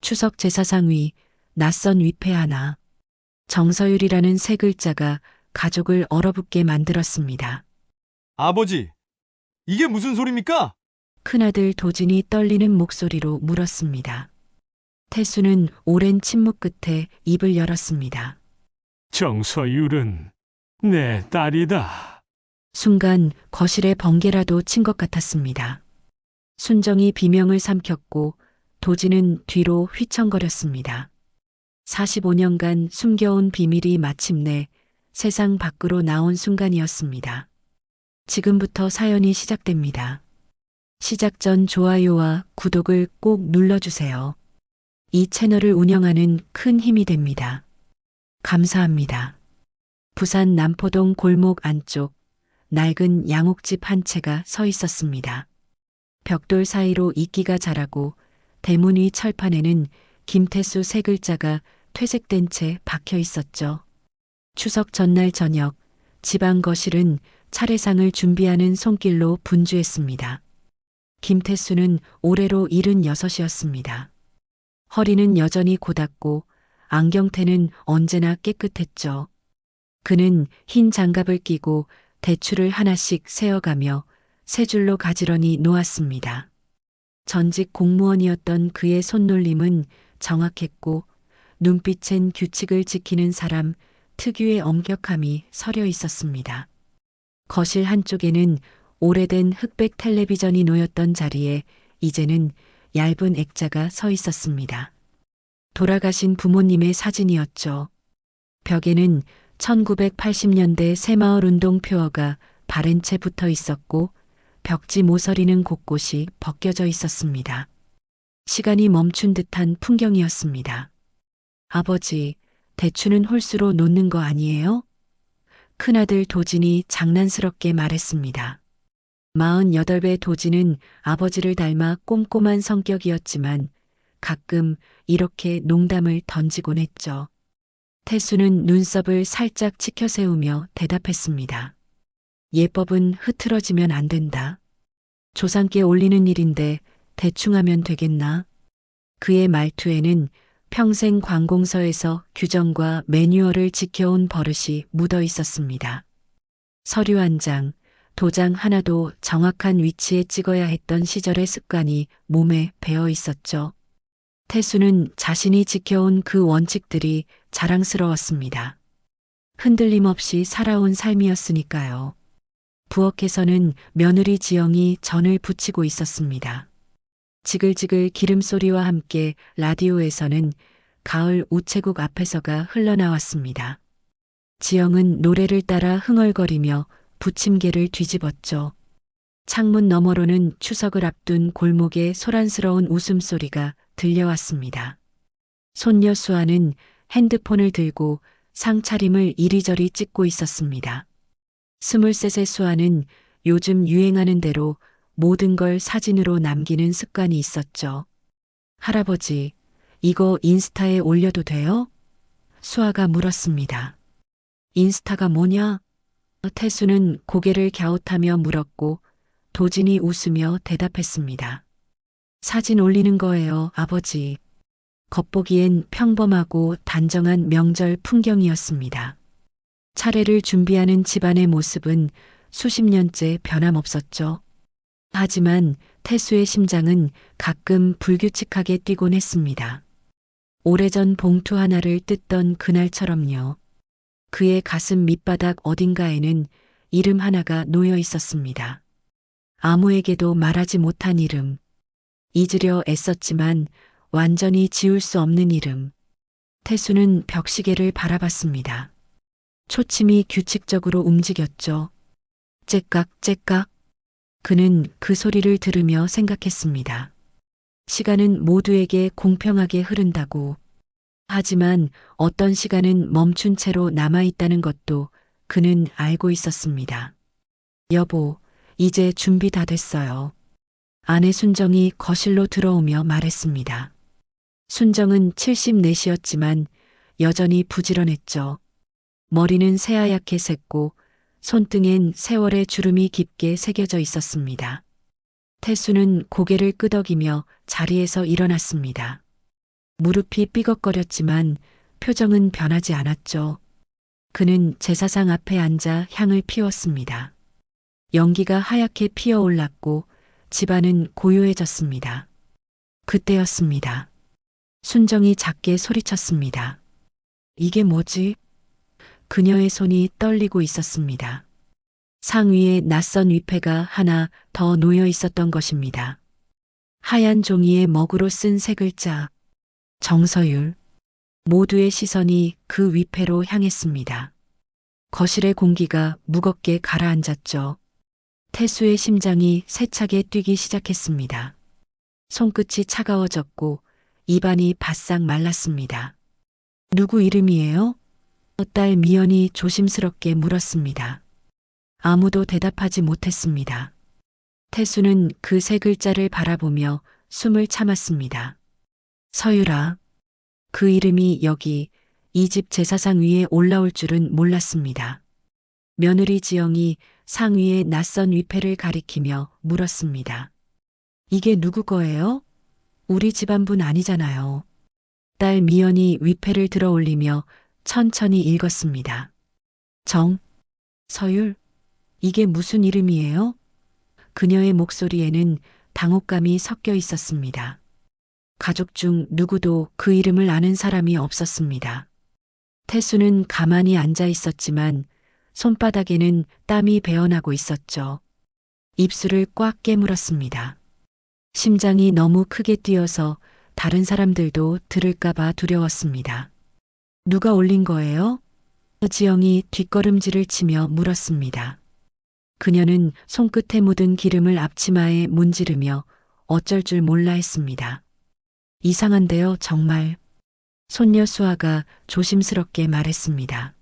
추석 제사상 위, 낯선 위패 하나. 정서율이라는 세 글자가 가족을 얼어붙게 만들었습니다. 아버지, 이게 무슨 소리입니까? 큰아들 도진이 떨리는 목소리로 물었습니다. 태수는 오랜 침묵 끝에 입을 열었습니다. 정서율은 내 딸이다. 순간 거실에 번개라도 친 것 같았습니다. 순정이 비명을 삼켰고 도진은 뒤로 휘청거렸습니다. 45년간 숨겨온 비밀이 마침내 세상 밖으로 나온 순간이었습니다. 지금부터 사연이 시작됩니다. 시작 전 좋아요와 구독을 꼭 눌러주세요. 이 채널을 운영하는 큰 힘이 됩니다. 감사합니다. 부산 남포동 골목 안쪽 낡은 양옥집 한 채가 서 있었습니다. 벽돌 사이로 이끼가 자라고 대문 위 철판에는 김태수 세 글자가 퇴색된 채 박혀 있었죠. 추석 전날 저녁 집안 거실은 차례상을 준비하는 손길로 분주했습니다. 김태수는 올해로 76이었습니다. 허리는 여전히 고닫고 안경테는 언제나 깨끗했죠. 그는 흰 장갑을 끼고 대추를 하나씩 세어가며 세 줄로 가지런히 놓았습니다. 전직 공무원이었던 그의 손놀림은 정확했고 눈빛엔 규칙을 지키는 사람 특유의 엄격함이 서려 있었습니다. 거실 한쪽에는 오래된 흑백 텔레비전이 놓였던 자리에 이제는 얇은 액자가 서 있었습니다. 돌아가신 부모님의 사진이었죠. 벽에는 1980년대 새마을 운동 표어가 바랜 채 붙어 있었고 벽지 모서리는 곳곳이 벗겨져 있었습니다. 시간이 멈춘 듯한 풍경이었습니다. 아버지, 대추는 홀수로 놓는 거 아니에요? 큰아들 도진이 장난스럽게 말했습니다. 48배 도진은 아버지를 닮아 꼼꼼한 성격이었지만 가끔 이렇게 농담을 던지곤 했죠. 태수는 눈썹을 살짝 치켜세우며 대답했습니다. 예법은 흐트러지면 안 된다. 조상께 올리는 일인데 대충 하면 되겠나? 그의 말투에는 평생 관공서에서 규정과 매뉴얼을 지켜온 버릇이 묻어 있었습니다. 서류 한 장, 도장 하나도 정확한 위치에 찍어야 했던 시절의 습관이 몸에 배어 있었죠. 태수는 자신이 지켜온 그 원칙들이 자랑스러웠습니다. 흔들림 없이 살아온 삶이었으니까요. 부엌에서는 며느리 지영이 전을 부치고 있었습니다. 지글지글 기름 소리와 함께 라디오에서는 가을 우체국 앞에서가 흘러나왔습니다. 지영은 노래를 따라 흥얼거리며 부침개를 뒤집었죠. 창문 너머로는 추석을 앞둔 골목의 소란스러운 웃음소리가 들려왔습니다. 손녀 수아는 핸드폰을 들고 상차림을 이리저리 찍고 있었습니다. 23세 수아는 요즘 유행하는 대로 모든 걸 사진으로 남기는 습관이 있었죠. 할아버지, 이거 인스타에 올려도 돼요? 수아가 물었습니다. 인스타가 뭐냐? 태수는 고개를 갸웃하며 물었고 도진이 웃으며 대답했습니다. 사진 올리는 거예요, 아버지. 겉보기엔 평범하고 단정한 명절 풍경이었습니다. 차례를 준비하는 집안의 모습은 수십 년째 변함없었죠. 하지만 태수의 심장은 가끔 불규칙하게 뛰곤 했습니다. 오래전 봉투 하나를 뜯던 그날처럼요. 그의 가슴 밑바닥 어딘가에는 이름 하나가 놓여 있었습니다. 아무에게도 말하지 못한 이름. 잊으려 애썼지만 완전히 지울 수 없는 이름. 태수는 벽시계를 바라봤습니다. 초침이 규칙적으로 움직였죠. 째깍째깍. 그는 그 소리를 들으며 생각했습니다. 시간은 모두에게 공평하게 흐른다고. 하지만 어떤 시간은 멈춘 채로 남아있다는 것도 그는 알고 있었습니다. 여보, 이제 준비 다 됐어요. 아내 순정이 거실로 들어오며 말했습니다. 순정은 74이었지만 여전히 부지런했죠. 머리는 새하얗게 샜고 손등엔 세월의 주름이 깊게 새겨져 있었습니다. 태수는 고개를 끄덕이며 자리에서 일어났습니다. 무릎이 삐걱거렸지만 표정은 변하지 않았죠. 그는 제사상 앞에 앉아 향을 피웠습니다. 연기가 하얗게 피어올랐고 집안은 고요해졌습니다. 그때였습니다. 순정이 작게 소리쳤습니다. 이게 뭐지? 그녀의 손이 떨리고 있었습니다. 상 위에 낯선 위패가 하나 더 놓여 있었던 것입니다. 하얀 종이에 먹으로 쓴 세 글자. 정서율. 모두의 시선이 그 위패로 향했습니다. 거실의 공기가 무겁게 가라앉았죠. 태수의 심장이 세차게 뛰기 시작했습니다. 손끝이 차가워졌고 입안이 바싹 말랐습니다. 누구 이름이에요? 딸 미연이 조심스럽게 물었습니다. 아무도 대답하지 못했습니다. 태수는 그 세 글자를 바라보며 숨을 참았습니다. 서유라. 그 이름이 여기 이 집 제사상 위에 올라올 줄은 몰랐습니다. 며느리 지영이 상 위에 낯선 위패를 가리키며 물었습니다. 이게 누구 거예요? 우리 집안분 아니잖아요. 딸 미연이 위패를 들어 올리며 천천히 읽었습니다. 서율? 이게 무슨 이름이에요? 그녀의 목소리에는 당혹감이 섞여 있었습니다. 가족 중 누구도 그 이름을 아는 사람이 없었습니다. 태수는 가만히 앉아 있었지만 손바닥에는 땀이 배어나고 있었죠. 입술을 꽉 깨물었습니다. 심장이 너무 크게 뛰어서 다른 사람들도 들을까봐 두려웠습니다. 누가 올린 거예요? 지영이 뒷걸음질을 치며 물었습니다. 그녀는 손끝에 묻은 기름을 앞치마에 문지르며 어쩔 줄 몰라 했습니다. 이상한데요, 정말. 손녀 수아가 조심스럽게 말했습니다.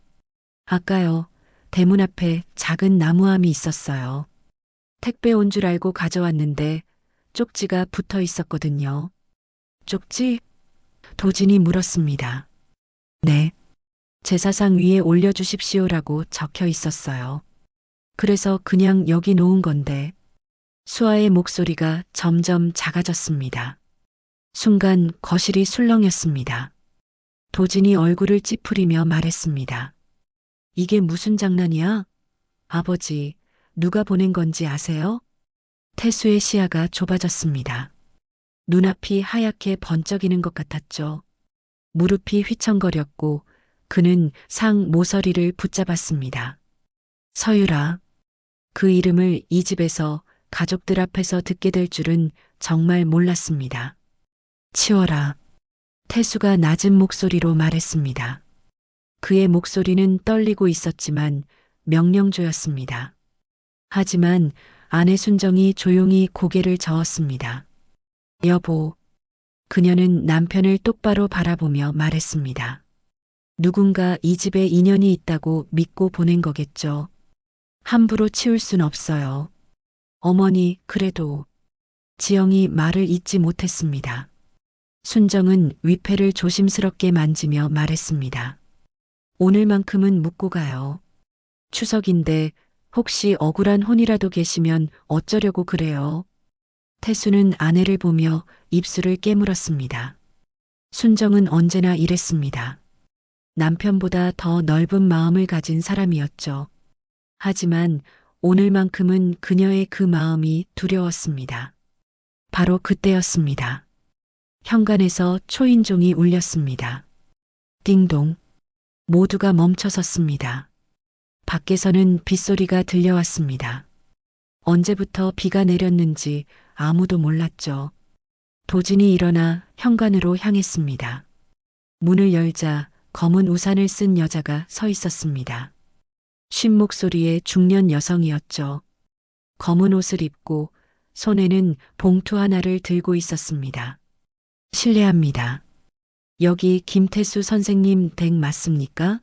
아까요, 대문 앞에 작은 나무함이 있었어요. 택배 온 줄 알고 가져왔는데 쪽지가 붙어 있었거든요. 쪽지? 도진이 물었습니다. 네. 제사상 위에 올려주십시오라고 적혀 있었어요. 그래서 그냥 여기 놓은 건데. 수아의 목소리가 점점 작아졌습니다. 순간 거실이 술렁였습니다. 도진이 얼굴을 찌푸리며 말했습니다. 이게 무슨 장난이야? 아버지, 누가 보낸 건지 아세요? 태수의 시야가 좁아졌습니다. 눈앞이 하얗게 번쩍이는 것 같았죠. 무릎이 휘청거렸고 그는 상 모서리를 붙잡았습니다. 서유라. 그 이름을 이 집에서 가족들 앞에서 듣게 될 줄은 정말 몰랐습니다. 치워라. 태수가 낮은 목소리로 말했습니다. 그의 목소리는 떨리고 있었지만 명령조였습니다. 하지만 아내 순정이 조용히 고개를 저었습니다. 여보. 그녀는 남편을 똑바로 바라보며 말했습니다. 누군가 이 집에 인연이 있다고 믿고 보낸 거겠죠. 함부로 치울 순 없어요. 어머니, 그래도. 지영이 말을 잇지 못했습니다. 순정은 위패를 조심스럽게 만지며 말했습니다. 오늘만큼은 묵고 가요. 추석인데 혹시 억울한 혼이라도 계시면 어쩌려고 그래요? 태수는 아내를 보며 입술을 깨물었습니다. 순정은 언제나 이랬습니다. 남편보다 더 넓은 마음을 가진 사람이었죠. 하지만 오늘만큼은 그녀의 그 마음이 두려웠습니다. 바로 그때였습니다. 현관에서 초인종이 울렸습니다. 띵동. 모두가 멈춰섰습니다. 밖에서는 빗소리가 들려왔습니다. 언제부터 비가 내렸는지 아무도 몰랐죠. 도진이 일어나 현관으로 향했습니다. 문을 열자 검은 우산을 쓴 여자가 서 있었습니다. 쉰 목소리의 중년 여성이었죠. 검은 옷을 입고 손에는 봉투 하나를 들고 있었습니다. 실례합니다. 여기 김태수 선생님 댁 맞습니까?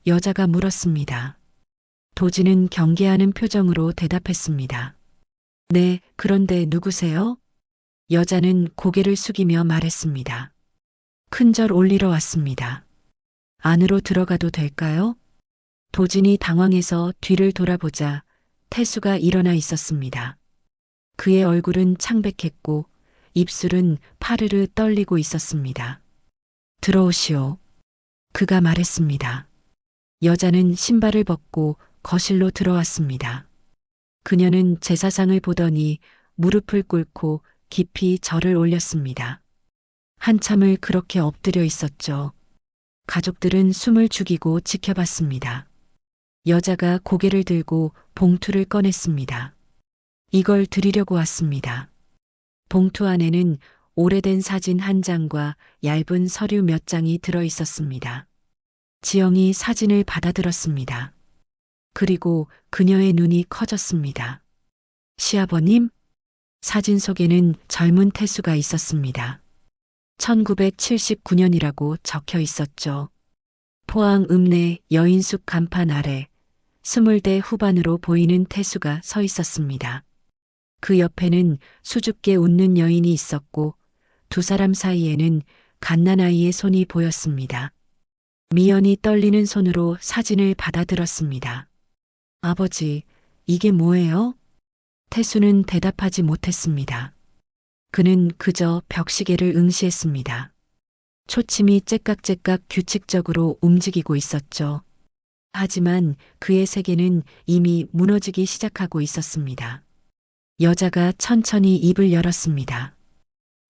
여자가 물었습니다. 도진은 경계하는 표정으로 대답했습니다. 네, 그런데 누구세요? 여자는 고개를 숙이며 말했습니다. 큰절 올리러 왔습니다. 안으로 들어가도 될까요? 도진이 당황해서 뒤를 돌아보자 태수가 일어나 있었습니다. 그의 얼굴은 창백했고 입술은 파르르 떨리고 있었습니다. 들어오시오. 그가 말했습니다. 여자는 신발을 벗고 거실로 들어왔습니다. 그녀는 제사상을 보더니 무릎을 꿇고 깊이 절을 올렸습니다. 한참을 그렇게 엎드려 있었죠. 가족들은 숨을 죽이고 지켜봤습니다. 여자가 고개를 들고 봉투를 꺼냈습니다. 이걸 드리려고 왔습니다. 봉투 안에는 오래된 사진 한 장과 얇은 서류 몇 장이 들어 있었습니다. 지영이 사진을 받아들었습니다. 그리고 그녀의 눈이 커졌습니다. 시아버님? 사진 속에는 젊은 태수가 있었습니다. 1979년이라고 적혀 있었죠. 포항 읍내 여인숙 간판 아래 20대 후반으로 보이는 태수가 서 있었습니다. 그 옆에는 수줍게 웃는 여인이 있었고 두 사람 사이에는 갓난아이의 손이 보였습니다. 미연이 떨리는 손으로 사진을 받아들었습니다. 아버지, 이게 뭐예요? 태수는 대답하지 못했습니다. 그는 그저 벽시계를 응시했습니다. 초침이 째깍째깍 규칙적으로 움직이고 있었죠. 하지만 그의 세계는 이미 무너지기 시작하고 있었습니다. 여자가 천천히 입을 열었습니다.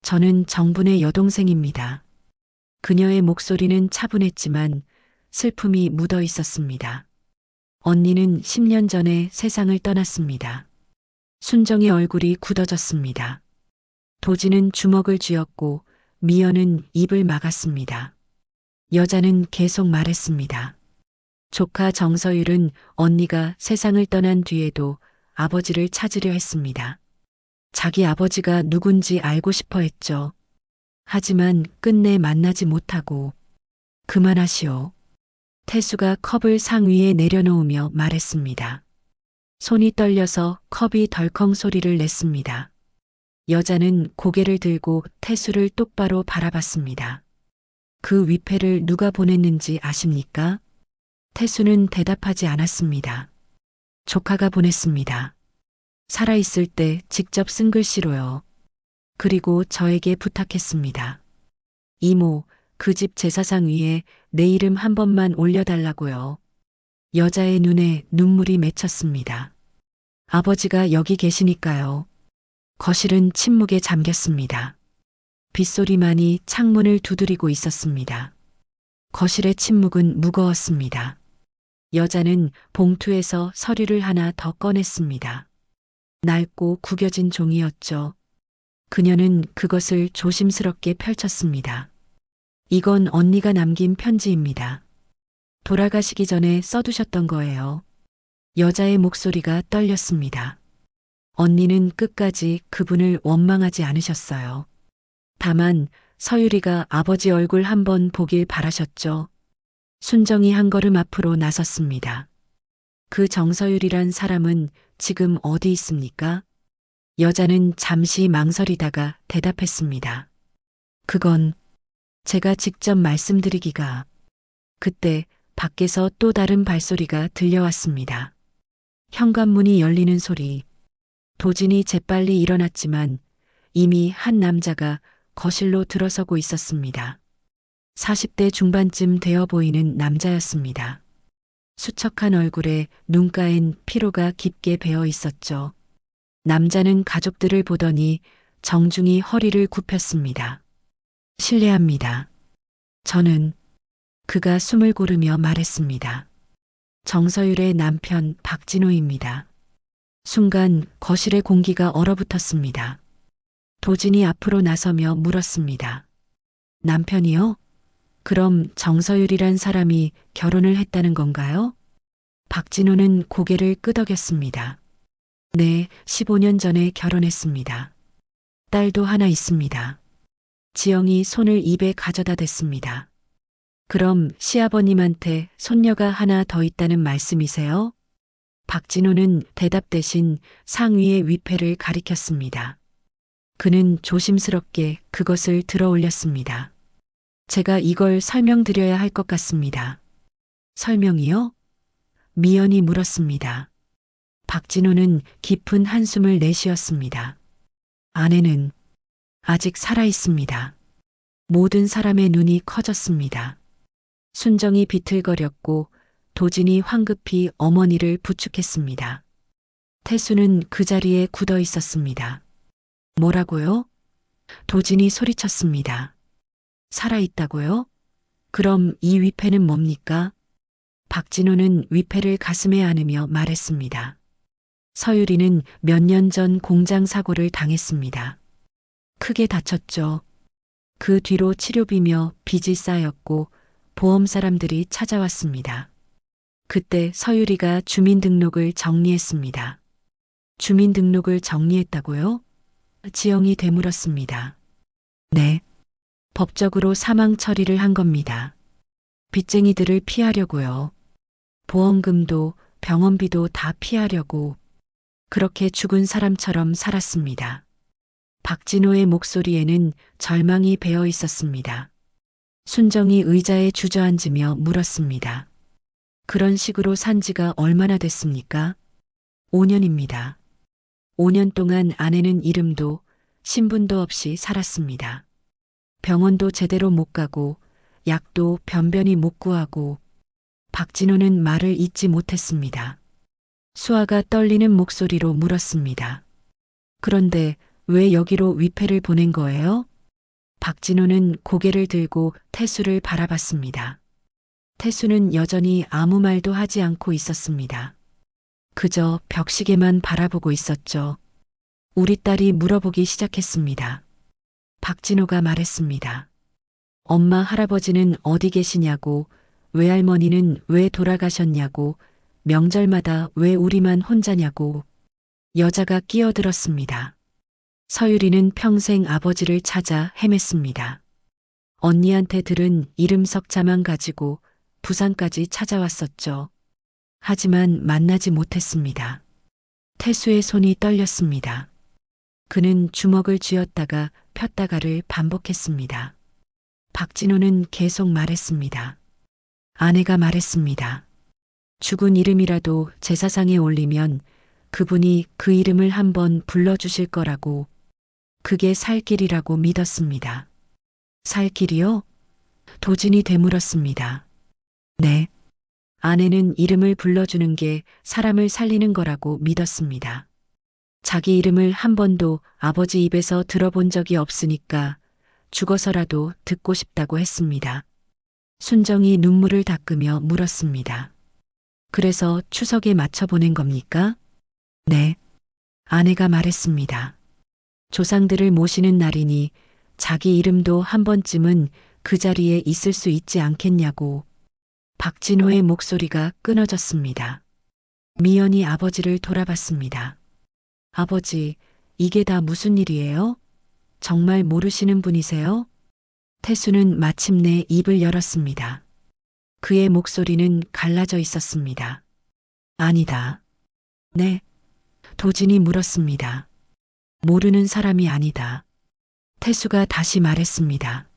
저는 정분의 여동생입니다. 그녀의 목소리는 차분했지만 슬픔이 묻어 있었습니다. 언니는 10년 전에 세상을 떠났습니다. 순정의 얼굴이 굳어졌습니다. 도지는 주먹을 쥐었고 미연은 입을 막았습니다. 여자는 계속 말했습니다. 조카 정서율은 언니가 세상을 떠난 뒤에도 아버지를 찾으려 했습니다. 자기 아버지가 누군지 알고 싶어 했죠. 하지만 끝내 만나지 못하고. 그만하시오. 태수가 컵을 상 위에 내려놓으며 말했습니다. 손이 떨려서 컵이 덜컹 소리를 냈습니다. 여자는 고개를 들고 태수를 똑바로 바라봤습니다. 그 위패를 누가 보냈는지 아십니까? 태수는 대답하지 않았습니다. 조카가 보냈습니다. 살아있을 때 직접 쓴 글씨로요. 그리고 저에게 부탁했습니다. 이모, 그 집 제사상 위에 내 이름 한 번만 올려달라고요. 여자의 눈에 눈물이 맺혔습니다. 아버지가 여기 계시니까요. 거실은 침묵에 잠겼습니다. 빗소리만이 창문을 두드리고 있었습니다. 거실의 침묵은 무거웠습니다. 여자는 봉투에서 서류를 하나 더 꺼냈습니다. 낡고 구겨진 종이였죠. 그녀는 그것을 조심스럽게 펼쳤습니다. 이건 언니가 남긴 편지입니다. 돌아가시기 전에 써두셨던 거예요. 여자의 목소리가 떨렸습니다. 언니는 끝까지 그분을 원망하지 않으셨어요. 다만 서유리가 아버지 얼굴 한번 보길 바라셨죠. 순정이 한 걸음 앞으로 나섰습니다. 그 정서율이란 사람은 지금 어디 있습니까? 여자는 잠시 망설이다가 대답했습니다. 그건 제가 직접 말씀드리기가. 그때 밖에서 또 다른 발소리가 들려왔습니다. 현관문이 열리는 소리. 도진이 재빨리 일어났지만 이미 한 남자가 거실로 들어서고 있었습니다. 40대 중반쯤 되어 보이는 남자였습니다. 수척한 얼굴에 눈가엔 피로가 깊게 배어 있었죠. 남자는 가족들을 보더니 정중히 허리를 굽혔습니다. 실례합니다. 저는 그가 숨을 고르며 말했습니다. 정서율의 남편 박진호입니다. 순간 거실의 공기가 얼어붙었습니다. 도진이 앞으로 나서며 물었습니다. 남편이요? 그럼 정서율이란 사람이 결혼을 했다는 건가요? 박진호는 고개를 끄덕였습니다. 네, 15년 전에 결혼했습니다. 딸도 하나 있습니다. 지영이 손을 입에 가져다 댔습니다. 그럼 시아버님한테 손녀가 하나 더 있다는 말씀이세요? 박진호는 대답 대신 상위의 위패를 가리켰습니다. 그는 조심스럽게 그것을 들어 올렸습니다. 제가 이걸 설명드려야 할 것 같습니다. 설명이요? 미연이 물었습니다. 박진호는 깊은 한숨을 내쉬었습니다. 아내는 아직 살아 있습니다. 모든 사람의 눈이 커졌습니다. 순정이 비틀거렸고 도진이 황급히 어머니를 부축했습니다. 태수는 그 자리에 굳어 있었습니다. 뭐라고요? 도진이 소리쳤습니다. 살아있다고요? 그럼 이 위패는 뭡니까? 박진호는 위패를 가슴에 안으며 말했습니다. 서유리는 몇 년 전 공장 사고를 당했습니다. 크게 다쳤죠. 그 뒤로 치료비며 빚이 쌓였고 보험 사람들이 찾아왔습니다. 그때 서유리가 주민등록을 정리했습니다. 주민등록을 정리했다고요? 지영이 되물었습니다. 네. 법적으로 사망 처리를 한 겁니다. 빚쟁이들을 피하려고요. 보험금도 병원비도 다 피하려고 그렇게 죽은 사람처럼 살았습니다. 박진호의 목소리에는 절망이 배어 있었습니다. 순정이 의자에 주저앉으며 물었습니다. 그런 식으로 산 지가 얼마나 됐습니까? 5년입니다. 5년 동안 아내는 이름도 신분도 없이 살았습니다. 병원도 제대로 못 가고 약도 변변히 못 구하고 박진호는 말을 잇지 못했습니다. 수아가 떨리는 목소리로 물었습니다. 그런데 왜 여기로 위패를 보낸 거예요? 박진호는 고개를 들고 태수를 바라봤습니다. 태수는 여전히 아무 말도 하지 않고 있었습니다. 그저 벽시계만 바라보고 있었죠. 우리 딸이 물어보기 시작했습니다. 박진호가 말했습니다. 엄마 할아버지는 어디 계시냐고, 외할머니는 왜 돌아가셨냐고, 명절마다 왜 우리만 혼자냐고. 여자가 끼어들었습니다. 서유리는 평생 아버지를 찾아 헤맸습니다. 언니한테 들은 이름 석자만 가지고 부산까지 찾아왔었죠. 하지만 만나지 못했습니다. 태수의 손이 떨렸습니다. 그는 주먹을 쥐었다가 폈다가를 반복했습니다. 박진호는 계속 말했습니다. 아내가 말했습니다. 죽은 이름이라도 제사상에 올리면 그분이 그 이름을 한번 불러주실 거라고. 그게 살 길이라고 믿었습니다. 살 길이요? 도진이 되물었습니다. 네. 아내는 이름을 불러주는 게 사람을 살리는 거라고 믿었습니다. 자기 이름을 한 번도 아버지 입에서 들어본 적이 없으니까 죽어서라도 듣고 싶다고 했습니다. 순정이 눈물을 닦으며 물었습니다. 그래서 추석에 맞춰 보낸 겁니까? 네. 아내가 말했습니다. 조상들을 모시는 날이니 자기 이름도 한 번쯤은 그 자리에 있을 수 있지 않겠냐고. 박진호의 목소리가 끊어졌습니다. 미연이 아버지를 돌아봤습니다. 아버지, 이게 다 무슨 일이에요? 정말 모르시는 분이세요? 태수는 마침내 입을 열었습니다. 그의 목소리는 갈라져 있었습니다. 아니다. 네. 도진이 물었습니다. 모르는 사람이 아니다. 태수가 다시 말했습니다.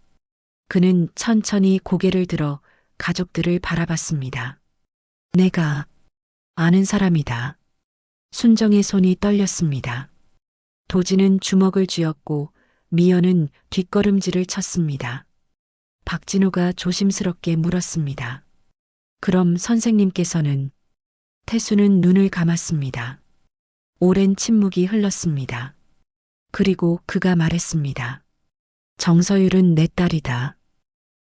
그는 천천히 고개를 들어 가족들을 바라봤습니다. 내가 아는 사람이다. 순정의 손이 떨렸습니다. 도진은 주먹을 쥐었고 미연은 뒷걸음질을 쳤습니다. 박진호가 조심스럽게 물었습니다. 그럼 선생님께서는? 태수는 눈을 감았습니다. 오랜 침묵이 흘렀습니다. 그리고 그가 말했습니다. 정서율은 내 딸이다.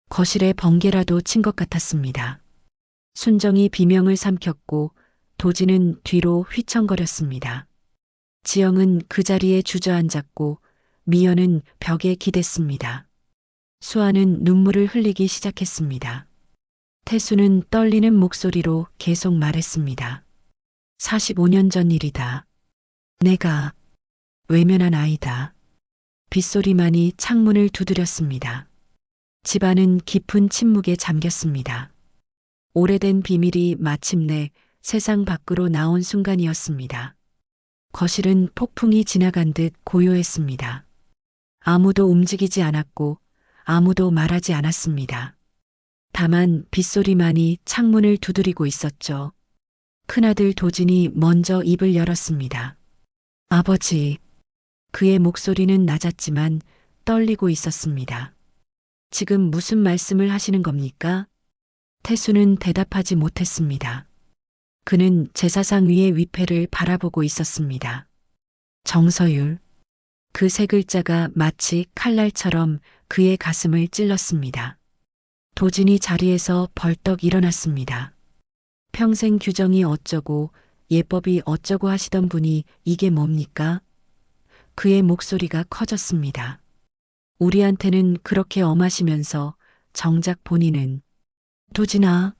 거실에 번개라도 친 것 같았습니다. 순정이 비명을 삼켰고 도진은 뒤로 휘청거렸습니다. 지영은 그 자리에 주저앉았고 미연은 벽에 기댔습니다. 수아는 눈물을 흘리기 시작했습니다. 태수는 떨리는 목소리로 계속 말했습니다. 45년 전 일이다. 내가 외면한 아이다. 빗소리만이 창문을 두드렸습니다. 집안은 깊은 침묵에 잠겼습니다. 오래된 비밀이 마침내 세상 밖으로 나온 순간이었습니다. 거실은 폭풍이 지나간 듯 고요했습니다. 아무도 움직이지 않았고 아무도 말하지 않았습니다. 다만 빗소리만이 창문을 두드리고 있었죠. 큰아들 도진이 먼저 입을 열었습니다. 아버지. 그의 목소리는 낮았지만 떨리고 있었습니다. 지금 무슨 말씀을 하시는 겁니까? 태수는 대답하지 못했습니다. 그는 제사상 위의 위패를 바라보고 있었습니다. 정서율. 그 세 글자가 마치 칼날처럼 그의 가슴을 찔렀습니다. 도진이 자리에서 벌떡 일어났습니다. 평생 규정이 어쩌고 예법이 어쩌고 하시던 분이 이게 뭡니까? 그의 목소리가 커졌습니다. 우리한테는 그렇게 엄하시면서 정작 본인은 도진아,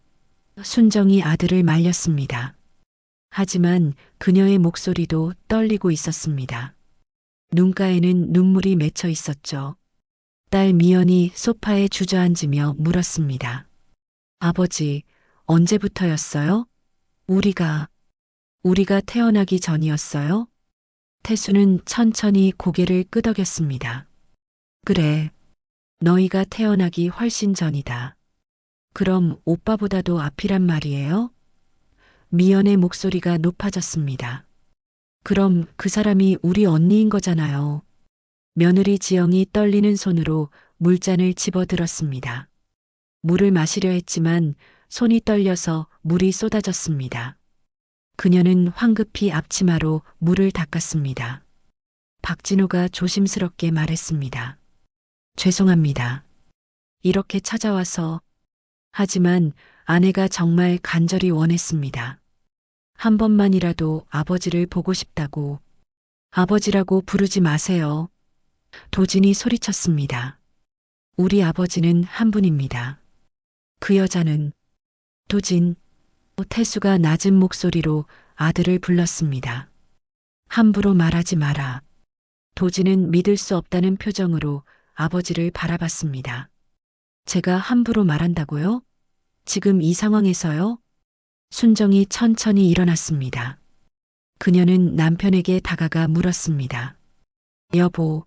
순정이 아들을 말렸습니다. 하지만 그녀의 목소리도 떨리고 있었습니다. 눈가에는 눈물이 맺혀 있었죠. 딸 미연이 소파에 주저앉으며 물었습니다. 아버지, 언제부터였어요? 우리가 태어나기 전이었어요? 태수는 천천히 고개를 끄덕였습니다. 그래, 너희가 태어나기 훨씬 전이다. 그럼 오빠보다도 앞이란 말이에요? 미연의 목소리가 높아졌습니다. 그럼 그 사람이 우리 언니인 거잖아요. 며느리 지영이 떨리는 손으로 물잔을 집어들었습니다. 물을 마시려 했지만 손이 떨려서 물이 쏟아졌습니다. 그녀는 황급히 앞치마로 물을 닦았습니다. 박진호가 조심스럽게 말했습니다. 죄송합니다. 이렇게 찾아와서. 하지만 아내가 정말 간절히 원했습니다. 한 번만이라도 아버지를 보고 싶다고. 아버지라고 부르지 마세요. 도진이 소리쳤습니다. 우리 아버지는 한 분입니다. 그 여자는 도진. 태수가 낮은 목소리로 아들을 불렀습니다. 함부로 말하지 마라. 도진은 믿을 수 없다는 표정으로 아버지를 바라봤습니다. 제가 함부로 말한다고요? 지금 이 상황에서요? 순정이 천천히 일어났습니다. 그녀는 남편에게 다가가 물었습니다. 여보.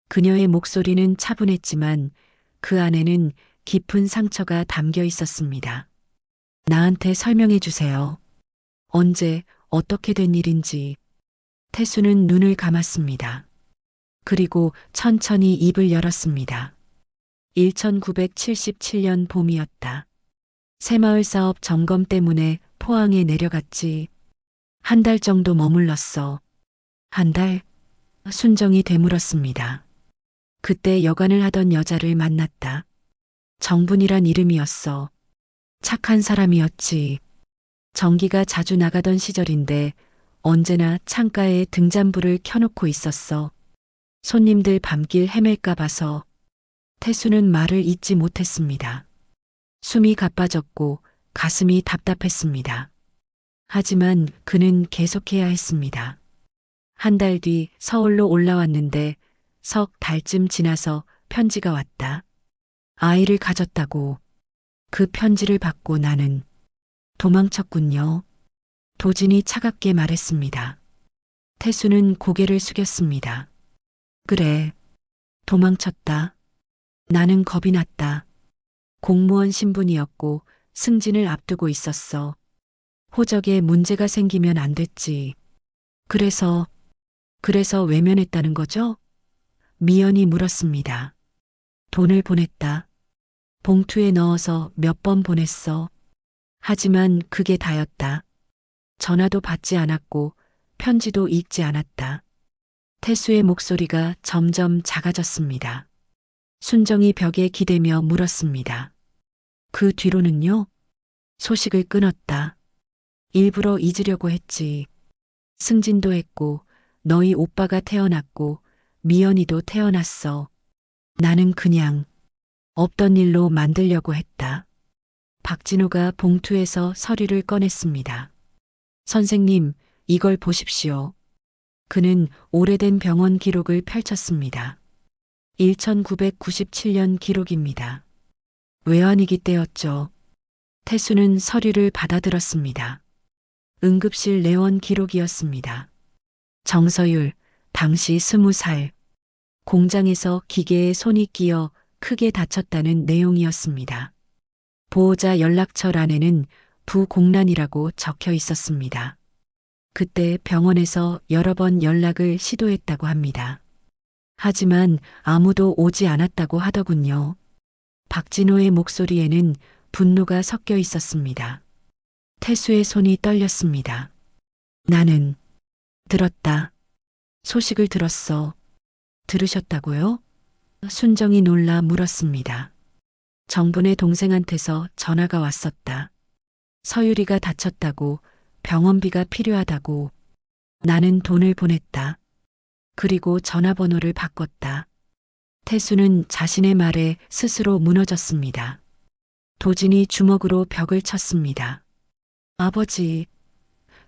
그녀의 목소리는 차분했지만 그 안에는 깊은 상처가 담겨 있었습니다. 나한테 설명해 주세요. 언제, 어떻게 된 일인지. 태수는 눈을 감았습니다. 그리고 천천히 입을 열었습니다. 1977년 봄이었다. 새마을 사업 점검 때문에 포항에 내려갔지. 한 달 정도 머물렀어. 한 달? 순정이 되물었습니다. 그때 여관을 하던 여자를 만났다. 정분이란 이름이었어. 착한 사람이었지. 전기가 자주 나가던 시절인데 언제나 창가에 등잔불을 켜놓고 있었어. 손님들 밤길 헤맬까 봐서. 태수는 말을 잇지 못했습니다. 숨이 가빠졌고 가슴이 답답했습니다. 하지만 그는 계속해야 했습니다. 한 달 뒤 서울로 올라왔는데 석 달쯤 지나서 편지가 왔다. 아이를 가졌다고. 그 편지를 받고 나는 도망쳤군요. 도진이 차갑게 말했습니다. 태수는 고개를 숙였습니다. 그래, 도망쳤다. 나는 겁이 났다. 공무원 신분이었고 승진을 앞두고 있었어. 호적에 문제가 생기면 안 됐지. 그래서 외면했다는 거죠? 미연이 물었습니다. 돈을 보냈다. 봉투에 넣어서 몇 번 보냈어. 하지만 그게 다였다. 전화도 받지 않았고 편지도 읽지 않았다. 태수의 목소리가 점점 작아졌습니다. 순정이 벽에 기대며 물었습니다. 그 뒤로는요? 소식을 끊었다. 일부러 잊으려고 했지. 승진도 했고 너희 오빠가 태어났고 미연이도 태어났어. 나는 그냥 없던 일로 만들려고 했다. 박진호가 봉투에서 서류를 꺼냈습니다. 선생님, 이걸 보십시오. 그는 오래된 병원 기록을 펼쳤습니다. 1997년 기록입니다. 외환위기 때였죠. 태수는 서류를 받아들었습니다. 응급실 내원 기록이었습니다. 정서율, 당시 20살. 공장에서 기계에 손이 끼어 크게 다쳤다는 내용이었습니다. 보호자 연락처란에는 부공란이라고 적혀 있었습니다. 그때 병원에서 여러 번 연락을 시도했다고 합니다. 하지만 아무도 오지 않았다고 하더군요. 박진호의 목소리에는 분노가 섞여 있었습니다. 태수의 손이 떨렸습니다. 나는 들었다. 소식을 들었어. 들으셨다고요? 순정이 놀라 물었습니다. 정분의 동생한테서 전화가 왔었다. 서유리가 다쳤다고, 병원비가 필요하다고. 나는 돈을 보냈다. 그리고 전화번호를 바꿨다. 태수는 자신의 말에 스스로 무너졌습니다. 도진이 주먹으로 벽을 쳤습니다. 아버지.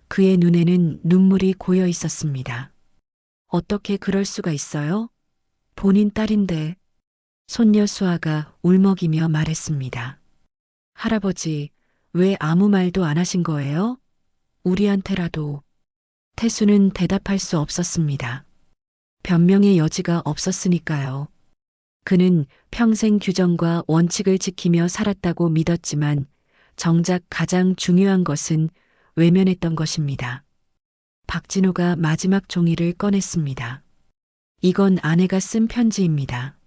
그의 눈에는 눈물이 고여 있었습니다. 어떻게 그럴 수가 있어요? 본인 딸인데. 손녀 수아가 울먹이며 말했습니다. 할아버지, 왜 아무 말도 안 하신 거예요? 우리한테라도. 태수는 대답할 수 없었습니다. 변명의 여지가 없었으니까요. 그는 평생 규정과 원칙을 지키며 살았다고 믿었지만 정작 가장 중요한 것은 외면했던 것입니다. 박진호가 마지막 종이를 꺼냈습니다. 이건 아내가 쓴 편지입니다.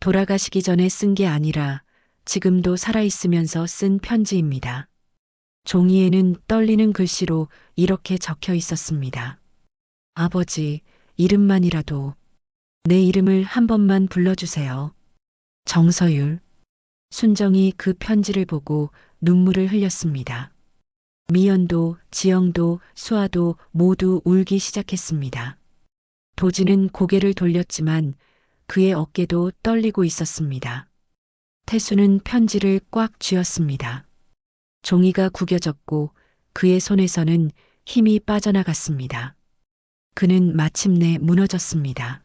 돌아가시기 전에 쓴 게 아니라 지금도 살아있으면서 쓴 편지입니다. 종이에는 떨리는 글씨로 이렇게 적혀 있었습니다. 아버지, 이름만이라도 내 이름을 한 번만 불러주세요. 정서율. 순정이 그 편지를 보고 눈물을 흘렸습니다. 미연도, 지영도, 수아도 모두 울기 시작했습니다. 도진은 고개를 돌렸지만 그의 어깨도 떨리고 있었습니다. 태수는 편지를 꽉 쥐었습니다. 종이가 구겨졌고 그의 손에서는 힘이 빠져나갔습니다. 그는 마침내 무너졌습니다.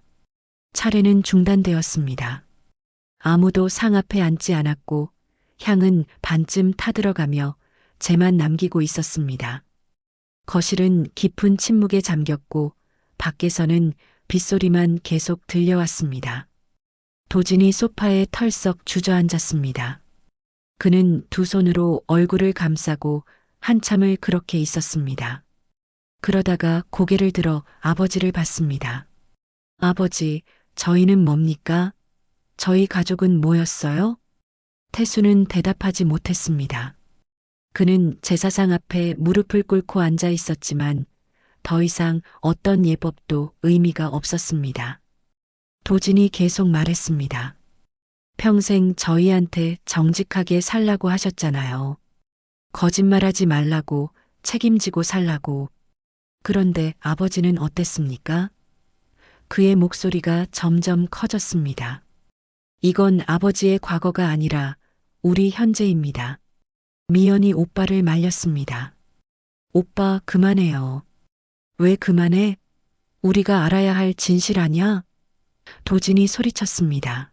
차례는 중단되었습니다. 아무도 상 앞에 앉지 않았고 향은 반쯤 타들어가며 재만 남기고 있었습니다. 거실은 깊은 침묵에 잠겼고 밖에서는 빗소리만 계속 들려왔습니다. 도진이 소파에 털썩 주저앉았습니다. 그는 두 손으로 얼굴을 감싸고 한참을 그렇게 있었습니다. 그러다가 고개를 들어 아버지를 봤습니다. 아버지, 저희는 뭡니까? 저희 가족은 뭐였어요? 태수는 대답하지 못했습니다. 그는 제사상 앞에 무릎을 꿇고 앉아 있었지만 더 이상 어떤 예법도 의미가 없었습니다. 도진이 계속 말했습니다. 평생 저희한테 정직하게 살라고 하셨잖아요. 거짓말하지 말라고, 책임지고 살라고. 그런데 아버지는 어땠습니까? 그의 목소리가 점점 커졌습니다. 이건 아버지의 과거가 아니라 우리 현재입니다. 미연이 오빠를 말렸습니다. 오빠, 그만해요. 왜 그만해? 우리가 알아야 할 진실 아냐? 도진이 소리쳤습니다.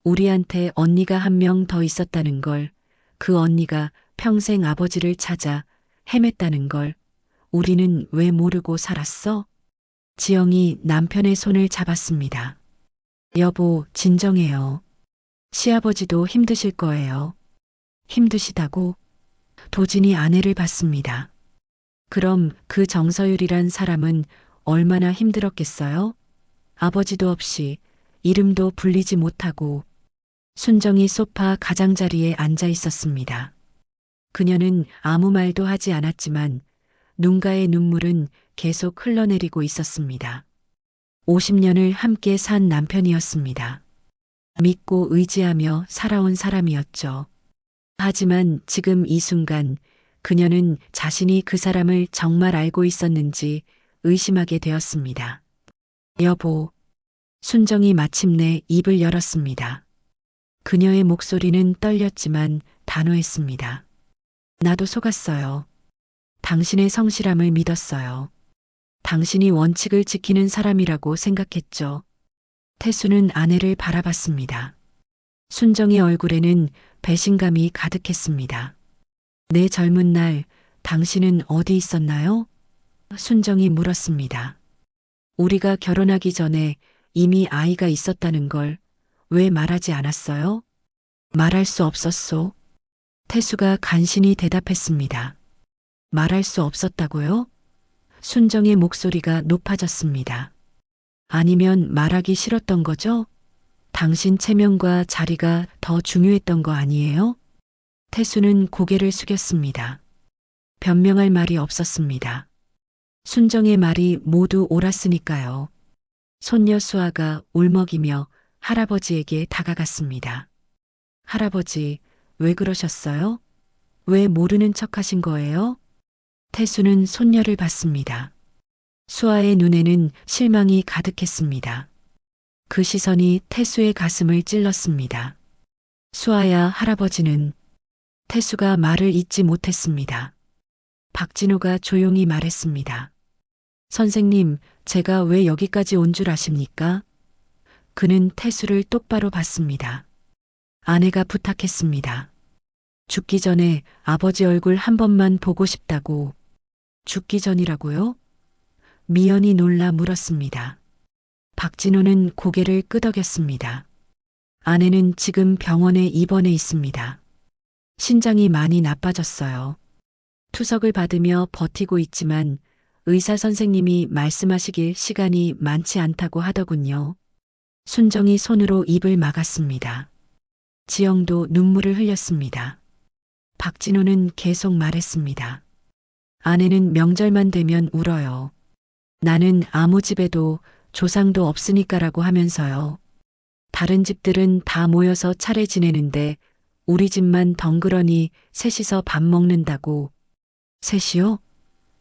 우리한테 언니가 한 명 더 있었다는 걸, 그 언니가 평생 아버지를 찾아 헤맸다는 걸 우리는 왜 모르고 살았어? 지영이 남편의 손을 잡았습니다. 여보, 진정해요. 시아버지도 힘드실 거예요. 힘드시다고? 도진이 아내를 봤습니다. 그럼 그 정서율이란 사람은 얼마나 힘들었겠어요? 아버지도 없이 이름도 불리지 못하고. 순정이 소파 가장자리에 앉아 있었습니다. 그녀는 아무 말도 하지 않았지만 눈가의 눈물은 계속 흘러내리고 있었습니다. 50년을 함께 산 남편이었습니다. 믿고 의지하며 살아온 사람이었죠. 하지만 지금 이 순간 그녀는 자신이 그 사람을 정말 알고 있었는지 의심하게 되었습니다. 여보. 순정이 마침내 입을 열었습니다. 그녀의 목소리는 떨렸지만 단호했습니다. 나도 속았어요. 당신의 성실함을 믿었어요. 당신이 원칙을 지키는 사람이라고 생각했죠. 태수는 아내를 바라봤습니다. 순정의 얼굴에는 배신감이 가득했습니다. 내 젊은 날 당신은 어디 있었나요? 순정이 물었습니다. 우리가 결혼하기 전에 이미 아이가 있었다는 걸 왜 말하지 않았어요? 말할 수 없었소. 태수가 간신히 대답했습니다. 말할 수 없었다고요? 순정의 목소리가 높아졌습니다. 아니면 말하기 싫었던 거죠? 당신 체면과 자리가 더 중요했던 거 아니에요? 태수는 고개를 숙였습니다. 변명할 말이 없었습니다. 순정의 말이 모두 옳았으니까요. 손녀 수아가 울먹이며 할아버지에게 다가갔습니다. 할아버지, 왜 그러셨어요? 왜 모르는 척 하신 거예요? 태수는 손녀를 봤습니다. 수아의 눈에는 실망이 가득했습니다. 그 시선이 태수의 가슴을 찔렀습니다. 수아야, 할아버지는. 태수가 말을 잇지 못했습니다. 박진호가 조용히 말했습니다. 선생님, 제가 왜 여기까지 온 줄 아십니까? 그는 태수를 똑바로 봤습니다. 아내가 부탁했습니다. 죽기 전에 아버지 얼굴 한 번만 보고 싶다고. 죽기 전이라고요? 미연이 놀라 물었습니다. 박진호는 고개를 끄덕였습니다. 아내는 지금 병원에 입원해 있습니다. 신장이 많이 나빠졌어요. 투석을 받으며 버티고 있지만 의사 선생님이 말씀하시길 시간이 많지 않다고 하더군요. 순정이 손으로 입을 막았습니다. 지영도 눈물을 흘렸습니다. 박진호는 계속 말했습니다. 아내는 명절만 되면 울어요. 나는 아무 집에도 조상도 없으니까라고 하면서요. 다른 집들은 다 모여서 차례 지내는데 우리 집만 덩그러니 셋이서 밥 먹는다고. 셋이요?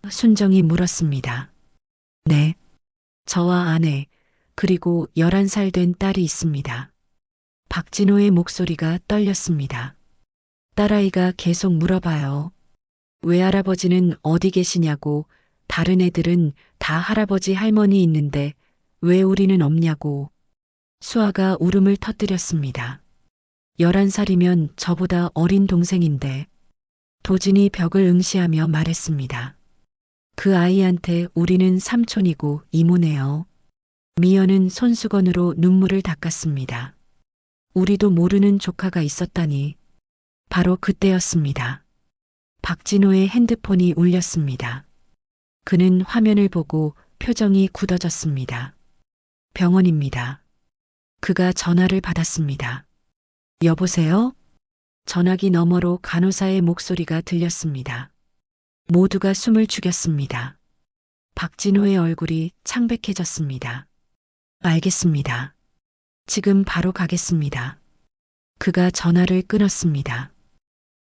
순정이 물었습니다. 네. 저와 아내, 그리고 11살 된 딸이 있습니다. 박진호의 목소리가 떨렸습니다. 딸아이가 계속 물어봐요. 외할아버지는 어디 계시냐고, 다른 애들은 다 할아버지 할머니 있는데 왜 우리는 없냐고. 수아가 울음을 터뜨렸습니다. 11살이면 저보다 어린 동생인데. 도진이 벽을 응시하며 말했습니다. 그 아이한테 우리는 삼촌이고 이모네요. 미연은 손수건으로 눈물을 닦았습니다. 우리도 모르는 조카가 있었다니. 바로 그때였습니다. 박진호의 핸드폰이 울렸습니다. 그는 화면을 보고 표정이 굳어졌습니다. 병원입니다. 그가 전화를 받았습니다. 여보세요? 전화기 너머로 간호사의 목소리가 들렸습니다. 모두가 숨을 죽였습니다. 박진호의 얼굴이 창백해졌습니다. 알겠습니다. 지금 바로 가겠습니다. 그가 전화를 끊었습니다.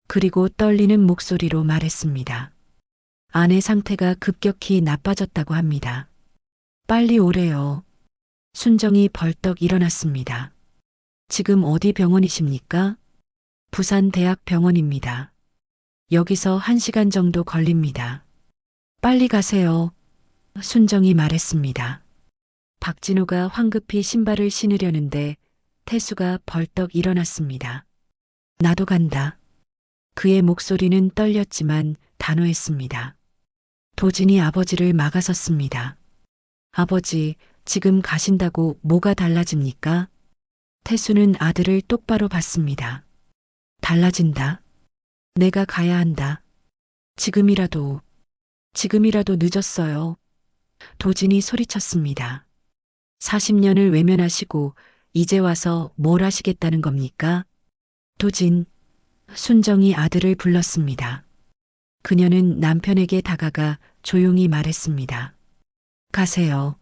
그리고 떨리는 목소리로 말했습니다. 아내 상태가 급격히 나빠졌다고 합니다. 빨리 오래요. 순정이 벌떡 일어났습니다. 지금 어디 병원이십니까? 부산대학병원입니다. 여기서 1시간 정도 걸립니다. 빨리 가세요. 순정이 말했습니다. 박진호가 황급히 신발을 신으려는데 태수가 벌떡 일어났습니다. 나도 간다. 그의 목소리는 떨렸지만 단호했습니다. 도진이 아버지를 막아섰습니다. 아버지, 지금 가신다고 뭐가 달라집니까? 태수는 아들을 똑바로 봤습니다. 달라진다. 내가 가야 한다. 지금이라도 늦었어요. 도진이 소리쳤습니다. 40년을 외면하시고 이제 와서 뭘 하시겠다는 겁니까? 도진, 순정이 아들을 불렀습니다. 그녀는 남편에게 다가가 조용히 말했습니다. 가세요.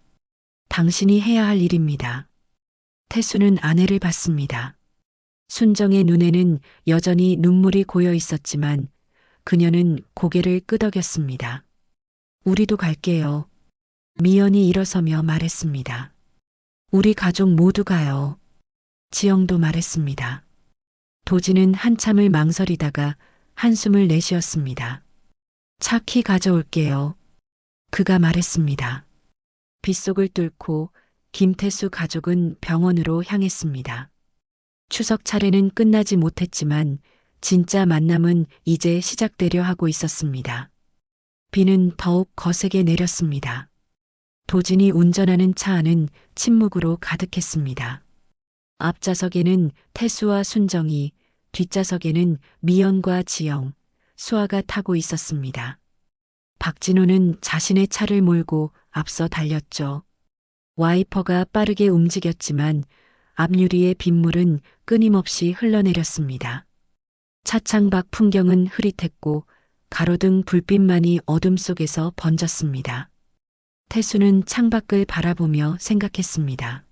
당신이 해야 할 일입니다. 태수는 아내를 봤습니다. 순정의 눈에는 여전히 눈물이 고여 있었지만 그녀는 고개를 끄덕였습니다. 우리도 갈게요. 미연이 일어서며 말했습니다. 우리 가족 모두 가요. 지영도 말했습니다. 도진은 한참을 망설이다가 한숨을 내쉬었습니다. 차 키 가져올게요. 그가 말했습니다. 빗속을 뚫고 김태수 가족은 병원으로 향했습니다. 추석 차례는 끝나지 못했지만 진짜 만남은 이제 시작되려 하고 있었습니다. 비는 더욱 거세게 내렸습니다. 도진이 운전하는 차 안은 침묵으로 가득했습니다. 앞좌석에는 태수와 순정이, 뒷좌석에는 미연과 지영, 수아가 타고 있었습니다. 박진호는 자신의 차를 몰고 앞서 달렸죠. 와이퍼가 빠르게 움직였지만 앞유리의 빗물은 끊임없이 흘러내렸습니다. 차창 밖 풍경은 흐릿했고 가로등 불빛만이 어둠 속에서 번졌습니다. 태수는 창밖을 바라보며 생각했습니다.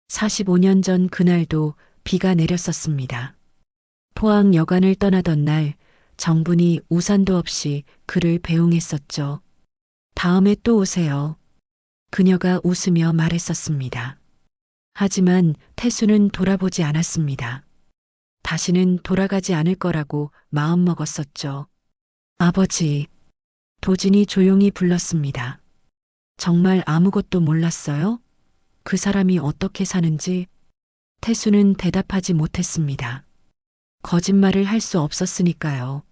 45년 전 그날도 비가 내렸었습니다. 포항 여관을 떠나던 날 정분이 우산도 없이 그를 배웅했었죠. 다음에 또 오세요. 그녀가 웃으며 말했었습니다. 하지만 태수는 돌아보지 않았습니다. 다시는 돌아가지 않을 거라고 마음먹었었죠. 아버지, 도진이 조용히 불렀습니다. 정말 아무것도 몰랐어요? 그 사람이 어떻게 사는지? 태수는 대답하지 못했습니다. 거짓말을 할 수 없었으니까요.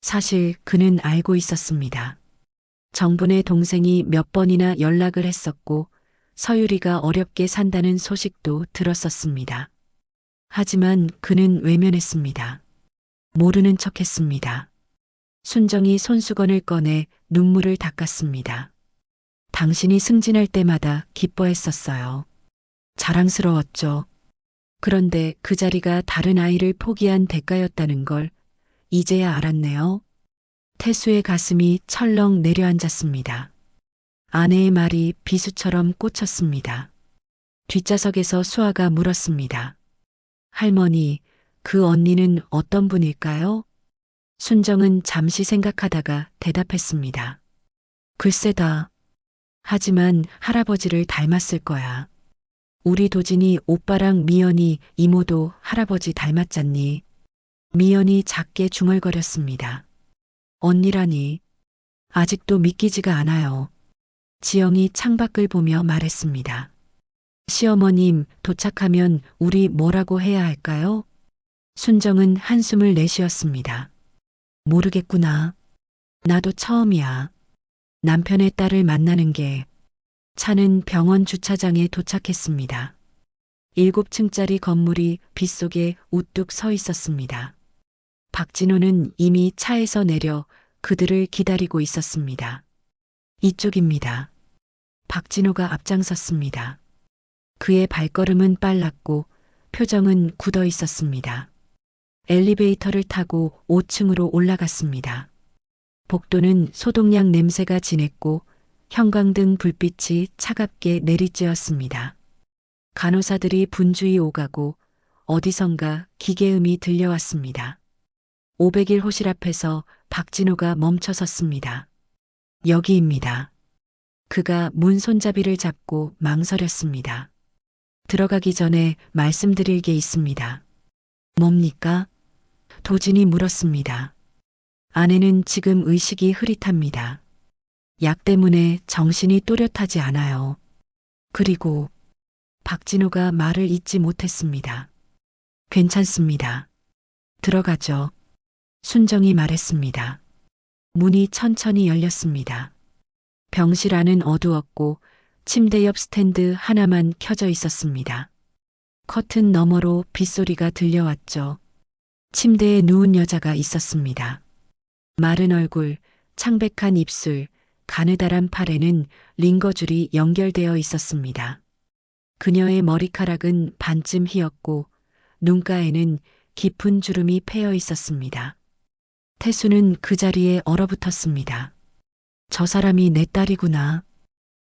사실 그는 알고 있었습니다. 정분의 동생이 몇 번이나 연락을 했었고 서유리가 어렵게 산다는 소식도 들었었습니다. 하지만 그는 외면했습니다. 모르는 척했습니다. 순정이 손수건을 꺼내 눈물을 닦았습니다. 당신이 승진할 때마다 기뻐했었어요. 자랑스러웠죠. 그런데 그 자리가 다른 아이를 포기한 대가였다는 걸 이제야 알았네요. 태수의 가슴이 철렁 내려앉았습니다. 아내의 말이 비수처럼 꽂혔습니다. 뒷좌석에서 수아가 물었습니다. 할머니, 그 언니는 어떤 분일까요? 순정은 잠시 생각하다가 대답했습니다. 글쎄다. 하지만 할아버지를 닮았을 거야. 우리 도진이 오빠랑 미연이 이모도 할아버지 닮았잖니. 미연이 작게 중얼거렸습니다. 언니라니. 아직도 믿기지가 않아요. 지영이 창밖을 보며 말했습니다. 시어머님, 도착하면 우리 뭐라고 해야 할까요? 순정은 한숨을 내쉬었습니다. 모르겠구나. 나도 처음이야. 남편의 딸을 만나는 게. 차는 병원 주차장에 도착했습니다. 7층짜리 건물이 빗속에 우뚝 서 있었습니다. 박진호는 이미 차에서 내려 그들을 기다리고 있었습니다. 이쪽입니다. 박진호가 앞장섰습니다. 그의 발걸음은 빨랐고 표정은 굳어 있었습니다. 엘리베이터를 타고 5층으로 올라갔습니다. 복도는 소독약 냄새가 진했고 형광등 불빛이 차갑게 내리쬐었습니다. 간호사들이 분주히 오가고 어디선가 기계음이 들려왔습니다. 500일 호실 앞에서 박진호가 멈춰섰습니다. 여기입니다. 그가 문 손잡이를 잡고 망설였습니다. 들어가기 전에 말씀드릴 게 있습니다. 뭡니까? 도진이 물었습니다. 아내는 지금 의식이 흐릿합니다. 약 때문에 정신이 또렷하지 않아요. 그리고 박진호가 말을 잇지 못했습니다. 괜찮습니다. 들어가죠. 순정이 말했습니다. 문이 천천히 열렸습니다. 병실 안은 어두웠고 침대 옆 스탠드 하나만 켜져 있었습니다. 커튼 너머로 빗소리가 들려왔죠. 침대에 누운 여자가 있었습니다. 마른 얼굴, 창백한 입술, 가느다란 팔에는 링거줄이 연결되어 있었습니다. 그녀의 머리카락은 반쯤 휘었고 눈가에는 깊은 주름이 패여 있었습니다. 태수는 그 자리에 얼어붙었습니다. 저 사람이 내 딸이구나.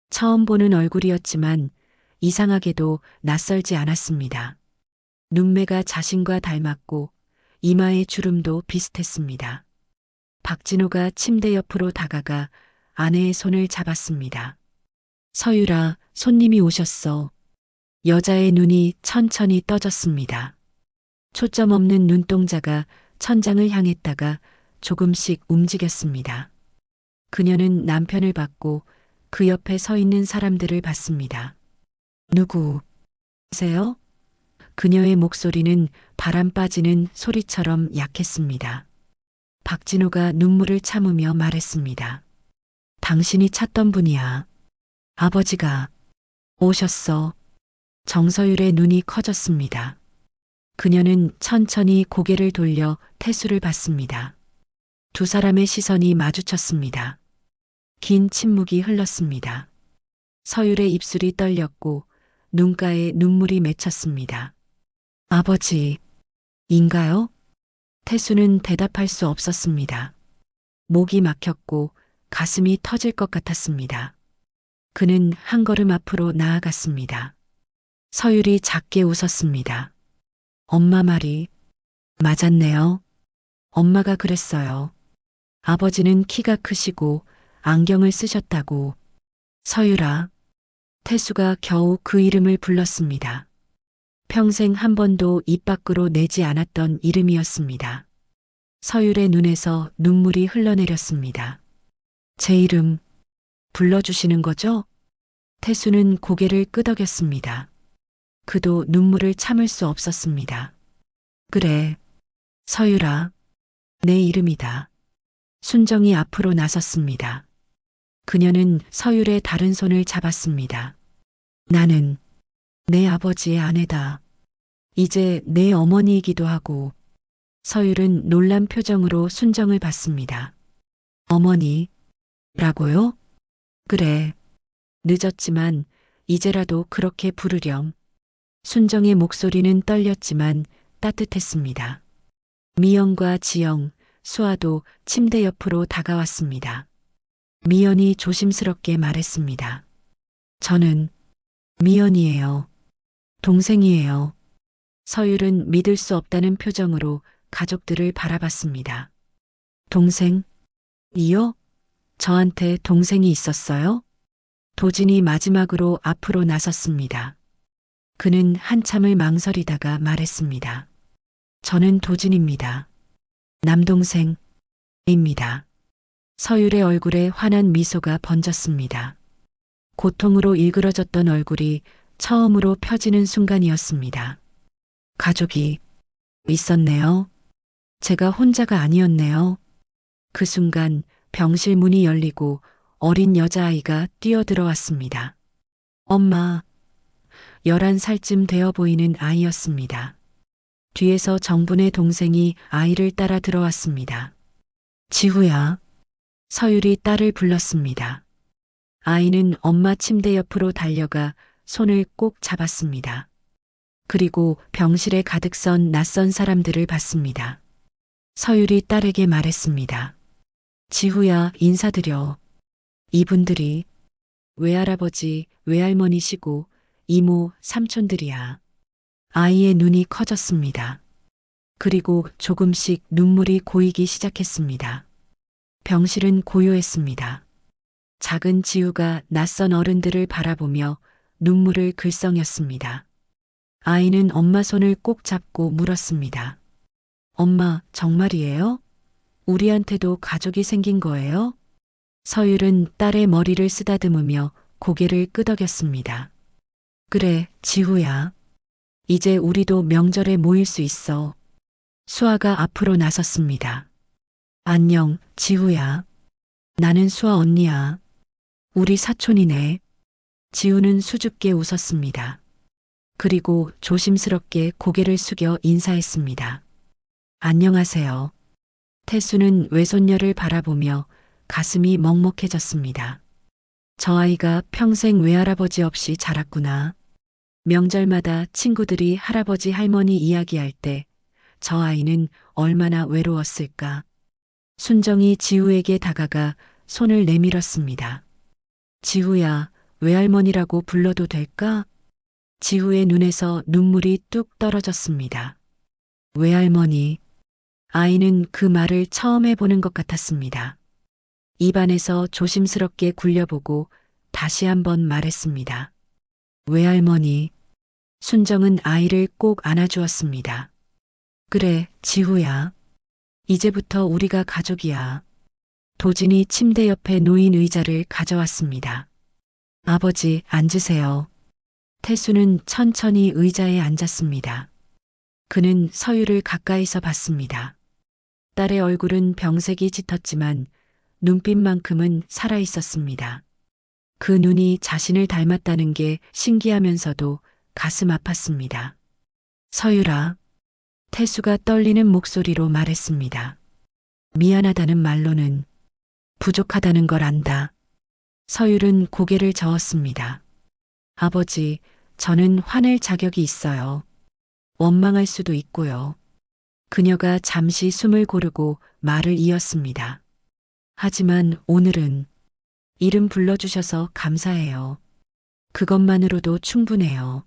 처음 보는 얼굴이었지만 이상하게도 낯설지 않았습니다. 눈매가 자신과 닮았고 이마의 주름도 비슷했습니다. 박진호가 침대 옆으로 다가가 아내의 손을 잡았습니다. 서유라, 손님이 오셨어. 여자의 눈이 천천히 떠졌습니다. 초점 없는 눈동자가 천장을 향했다가 조금씩 움직였습니다. 그녀는 남편을 봤고 그 옆에 서 있는 사람들을 봤습니다. 누구세요? 그녀의 목소리는 바람 빠지는 소리처럼 약했습니다. 박진호가 눈물을 참으며 말했습니다. 당신이 찾던 분이야. 아버지가 오셨어. 정서율의 눈이 커졌습니다. 그녀는 천천히 고개를 돌려 태수를 봤습니다. 두 사람의 시선이 마주쳤습니다. 긴 침묵이 흘렀습니다. 서율의 입술이 떨렸고 눈가에 눈물이 맺혔습니다. 아버지, 인가요? 태수는 대답할 수 없었습니다. 목이 막혔고 가슴이 터질 것 같았습니다. 그는 한 걸음 앞으로 나아갔습니다. 서율이 작게 웃었습니다. 엄마 말이 맞았네요. 엄마가 그랬어요. 아버지는 키가 크시고 안경을 쓰셨다고. 서율아. 태수가 겨우 그 이름을 불렀습니다. 평생 한 번도 입 밖으로 내지 않았던 이름이었습니다. 서율의 눈에서 눈물이 흘러내렸습니다. 제 이름 불러주시는 거죠? 태수는 고개를 끄덕였습니다. 그도 눈물을 참을 수 없었습니다. 그래, 서율아, 내 이름이다. 순정이 앞으로 나섰습니다. 그녀는 서율의 다른 손을 잡았습니다. 나는 내 아버지의 아내다. 이제 내 어머니이기도 하고. 서율은 놀란 표정으로 순정을 봤습니다. 어머니라고요? 그래. 늦었지만 이제라도 그렇게 부르렴. 순정의 목소리는 떨렸지만 따뜻했습니다. 미연과 지영, 수아도 침대 옆으로 다가왔습니다. 미연이 조심스럽게 말했습니다. 저는 미연이에요. 동생이에요. 서율은 믿을 수 없다는 표정으로 가족들을 바라봤습니다. 동생이요? 저한테 동생이 있었어요? 도진이 마지막으로 앞으로 나섰습니다. 그는 한참을 망설이다가 말했습니다. 저는 도진입니다. 남동생입니다. 서율의 얼굴에 환한 미소가 번졌습니다. 고통으로 일그러졌던 얼굴이 처음으로 펴지는 순간이었습니다. 가족이 있었네요. 제가 혼자가 아니었네요. 그 순간 병실 문이 열리고 어린 여자아이가 뛰어들어왔습니다. 엄마, 11살쯤 되어 보이는 아이였습니다. 뒤에서 정분의 동생이 아이를 따라 들어왔습니다. 지후야. 서율이 딸을 불렀습니다. 아이는 엄마 침대 옆으로 달려가 손을 꼭 잡았습니다. 그리고 병실에 가득 선 낯선 사람들을 봤습니다. 서율이 딸에게 말했습니다. 지후야, 인사드려. 이분들이 외할아버지, 외할머니시고 이모, 삼촌들이야. 아이의 눈이 커졌습니다. 그리고 조금씩 눈물이 고이기 시작했습니다. 병실은 고요했습니다. 작은 지우가 낯선 어른들을 바라보며 눈물을 글썽였습니다. 아이는 엄마 손을 꼭 잡고 물었습니다. 엄마, 정말이에요? 우리한테도 가족이 생긴 거예요? 서율은 딸의 머리를 쓰다듬으며 고개를 끄덕였습니다. 그래, 지후야. 이제 우리도 명절에 모일 수 있어. 수아가 앞으로 나섰습니다. 안녕, 지후야. 나는 수아 언니야. 우리 사촌이네. 지우는 수줍게 웃었습니다. 그리고 조심스럽게 고개를 숙여 인사했습니다. 안녕하세요. 태수는 외손녀를 바라보며 가슴이 먹먹해졌습니다. 저 아이가 평생 외할아버지 없이 자랐구나. 명절마다 친구들이 할아버지 할머니 이야기할 때 저 아이는 얼마나 외로웠을까. 순정이 지우에게 다가가 손을 내밀었습니다. 지우야, 외할머니라고 불러도 될까? 지우의 눈에서 눈물이 뚝 떨어졌습니다. 외할머니. 아이는 그 말을 처음 해보는 것 같았습니다. 입안에서 조심스럽게 굴려보고 다시 한번 말했습니다. 외할머니. 순정은 아이를 꼭 안아주었습니다. 그래, 지후야. 이제부터 우리가 가족이야. 도진이 침대 옆에 놓인 의자를 가져왔습니다. 아버지, 앉으세요. 태수는 천천히 의자에 앉았습니다. 그는 서율을 가까이서 봤습니다. 딸의 얼굴은 병색이 짙었지만 눈빛만큼은 살아있었습니다. 그 눈이 자신을 닮았다는 게 신기하면서도 가슴 아팠습니다. 서율아. 태수가 떨리는 목소리로 말했습니다. 미안하다는 말로는 부족하다는 걸 안다. 서율은 고개를 저었습니다. 아버지, 저는 화낼 자격이 있어요. 원망할 수도 있고요. 그녀가 잠시 숨을 고르고 말을 이었습니다. 하지만 오늘은 이름 불러주셔서 감사해요. 그것만으로도 충분해요.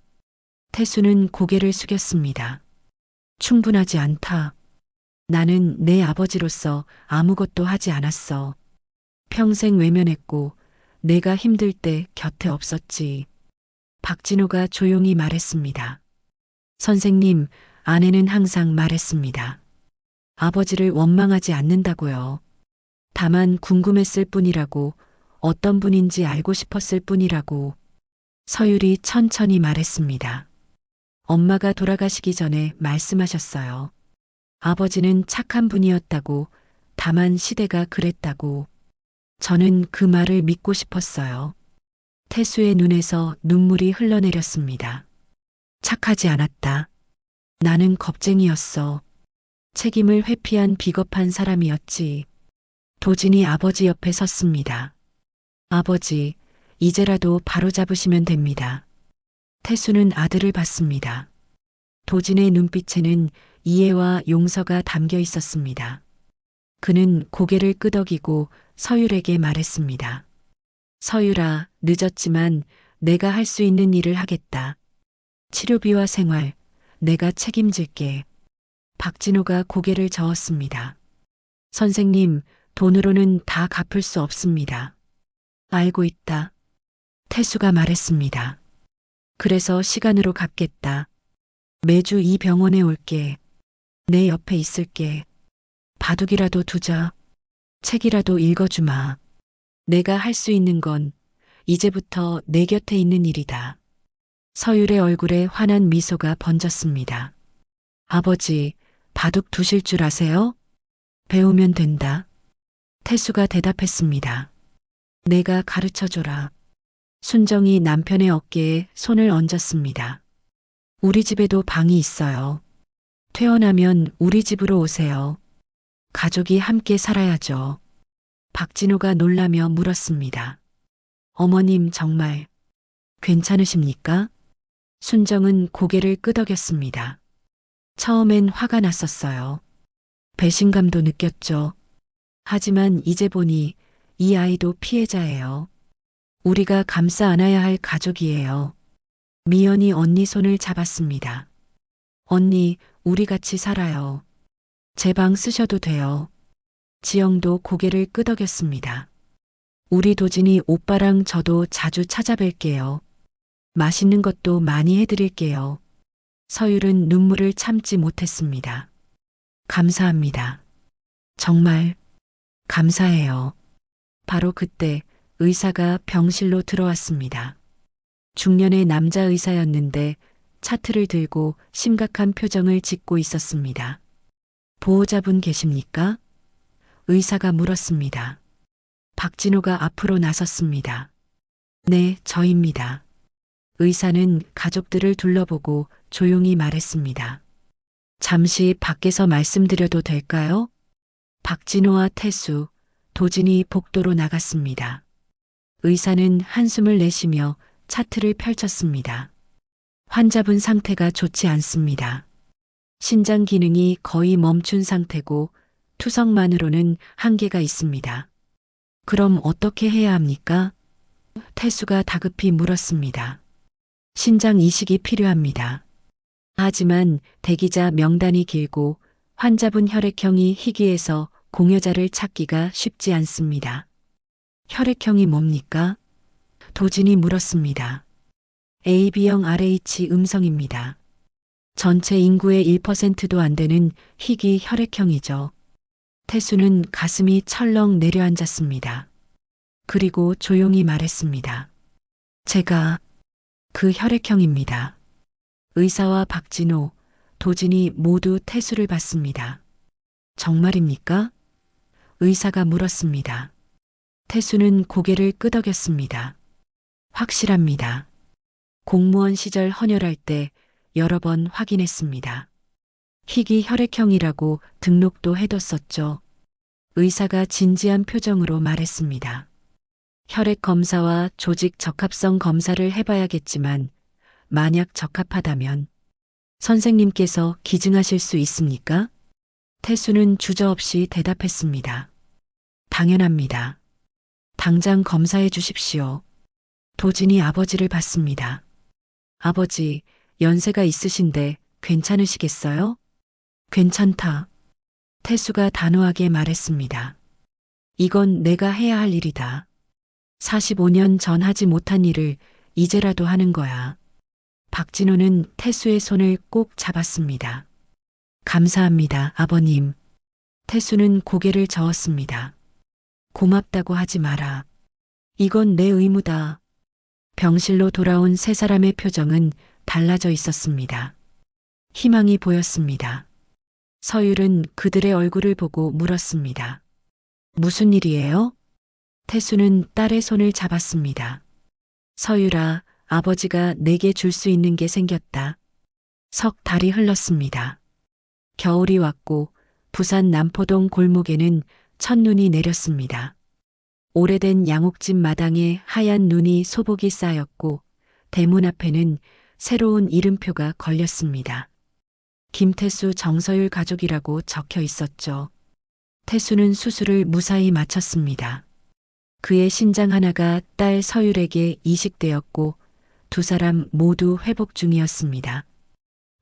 태수는 고개를 숙였습니다. 충분하지 않다. 나는 내 아버지로서 아무것도 하지 않았어. 평생 외면했고 내가 힘들 때 곁에 없었지. 박진호가 조용히 말했습니다. 선생님, 아내는 항상 말했습니다. 아버지를 원망하지 않는다고요. 다만 궁금했을 뿐이라고, 어떤 분인지 알고 싶었을 뿐이라고. 서율이 천천히 말했습니다. 엄마가 돌아가시기 전에 말씀하셨어요. 아버지는 착한 분이었다고, 다만 시대가 그랬다고. 저는 그 말을 믿고 싶었어요. 태수의 눈에서 눈물이 흘러내렸습니다. 착하지 않았다. 나는 겁쟁이였어. 책임을 회피한 비겁한 사람이었지. 도진이 아버지 옆에 섰습니다. 아버지, 이제라도 바로잡으시면 됩니다. 태수는 아들을 봤습니다. 도진의 눈빛에는 이해와 용서가 담겨 있었습니다. 그는 고개를 끄덕이고 서율에게 말했습니다. 서율아, 늦었지만 내가 할 수 있는 일을 하겠다. 치료비와 생활, 내가 책임질게. 박진호가 고개를 저었습니다. 선생님, 돈으로는 다 갚을 수 없습니다. 알고 있다. 태수가 말했습니다. 그래서 시간으로 갚겠다. 매주 이 병원에 올게. 내 옆에 있을게. 바둑이라도 두자. 책이라도 읽어주마. 내가 할 수 있는 건 이제부터 내 곁에 있는 일이다. 서율의 얼굴에 환한 미소가 번졌습니다. 아버지, 바둑 두실 줄 아세요? 배우면 된다. 태수가 대답했습니다. 내가 가르쳐줘라. 순정이 남편의 어깨에 손을 얹었습니다. 우리 집에도 방이 있어요. 퇴원하면 우리 집으로 오세요. 가족이 함께 살아야죠. 박진호가 놀라며 물었습니다. 어머님 정말 괜찮으십니까? 순정은 고개를 끄덕였습니다. 처음엔 화가 났었어요. 배신감도 느꼈죠. 하지만 이제 보니 이 아이도 피해자예요. 우리가 감싸 안아야 할 가족이에요. 미연이 언니 손을 잡았습니다. 언니, 우리 같이 살아요. 제 방 쓰셔도 돼요. 지영도 고개를 끄덕였습니다. 우리 도진이 오빠랑 저도 자주 찾아뵐게요. 맛있는 것도 많이 해드릴게요. 서율은 눈물을 참지 못했습니다. 감사합니다. 정말 감사해요. 바로 그때 의사가 병실로 들어왔습니다. 중년의 남자 의사였는데 차트를 들고 심각한 표정을 짓고 있었습니다. 보호자분 계십니까? 의사가 물었습니다. 박진호가 앞으로 나섰습니다. 네, 저입니다. 의사는 가족들을 둘러보고 조용히 말했습니다. 잠시 밖에서 말씀드려도 될까요? 박진호와 태수, 도진이 복도로 나갔습니다. 의사는 한숨을 내쉬며 차트를 펼쳤습니다. 환자분 상태가 좋지 않습니다. 신장 기능이 거의 멈춘 상태고 투석만으로는 한계가 있습니다. 그럼 어떻게 해야 합니까? 태수가 다급히 물었습니다. 신장 이식이 필요합니다. 하지만 대기자 명단이 길고 환자분 혈액형이 희귀해서 공여자를 찾기가 쉽지 않습니다. 혈액형이 뭡니까? 도진이 물었습니다. AB형 RH 음성입니다. 전체 인구의 1%도 안 되는 희귀 혈액형이죠. 태수는 가슴이 철렁 내려앉았습니다. 그리고 조용히 말했습니다. 제가 그 혈액형입니다. 의사와 박진호, 도진이 모두 태수를 봤습니다. 정말입니까? 의사가 물었습니다. 태수는 고개를 끄덕였습니다. 확실합니다. 공무원 시절 헌혈할 때 여러 번 확인했습니다. 희귀 혈액형이라고 등록도 해뒀었죠. 의사가 진지한 표정으로 말했습니다. 혈액 검사와 조직 적합성 검사를 해봐야겠지만 만약 적합하다면 선생님께서 기증하실 수 있습니까? 태수는 주저없이 대답했습니다. 당연합니다. 당장 검사해 주십시오. 도진이 아버지를 봤습니다. 아버지, 연세가 있으신데 괜찮으시겠어요? 괜찮다. 태수가 단호하게 말했습니다. 이건 내가 해야 할 일이다. 45년 전 하지 못한 일을 이제라도 하는 거야. 박진호는 태수의 손을 꼭 잡았습니다. 감사합니다, 아버님. 태수는 고개를 저었습니다. 고맙다고 하지 마라. 이건 내 의무다. 병실로 돌아온 세 사람의 표정은 달라져 있었습니다. 희망이 보였습니다. 서율은 그들의 얼굴을 보고 물었습니다. 무슨 일이에요? 태수는 딸의 손을 잡았습니다. 서율아, 아버지가 내게 줄 수 있는 게 생겼다. 석 달이 흘렀습니다. 겨울이 왔고 부산 남포동 골목에는 첫눈이 내렸습니다. 오래된 양옥집 마당에 하얀 눈이 소복이 쌓였고 대문 앞에는 새로운 이름표가 걸렸습니다. 김태수 정서율 가족이라고 적혀 있었죠. 태수는 수술을 무사히 마쳤습니다. 그의 신장 하나가 딸 서율에게 이식되었고 두 사람 모두 회복 중이었습니다.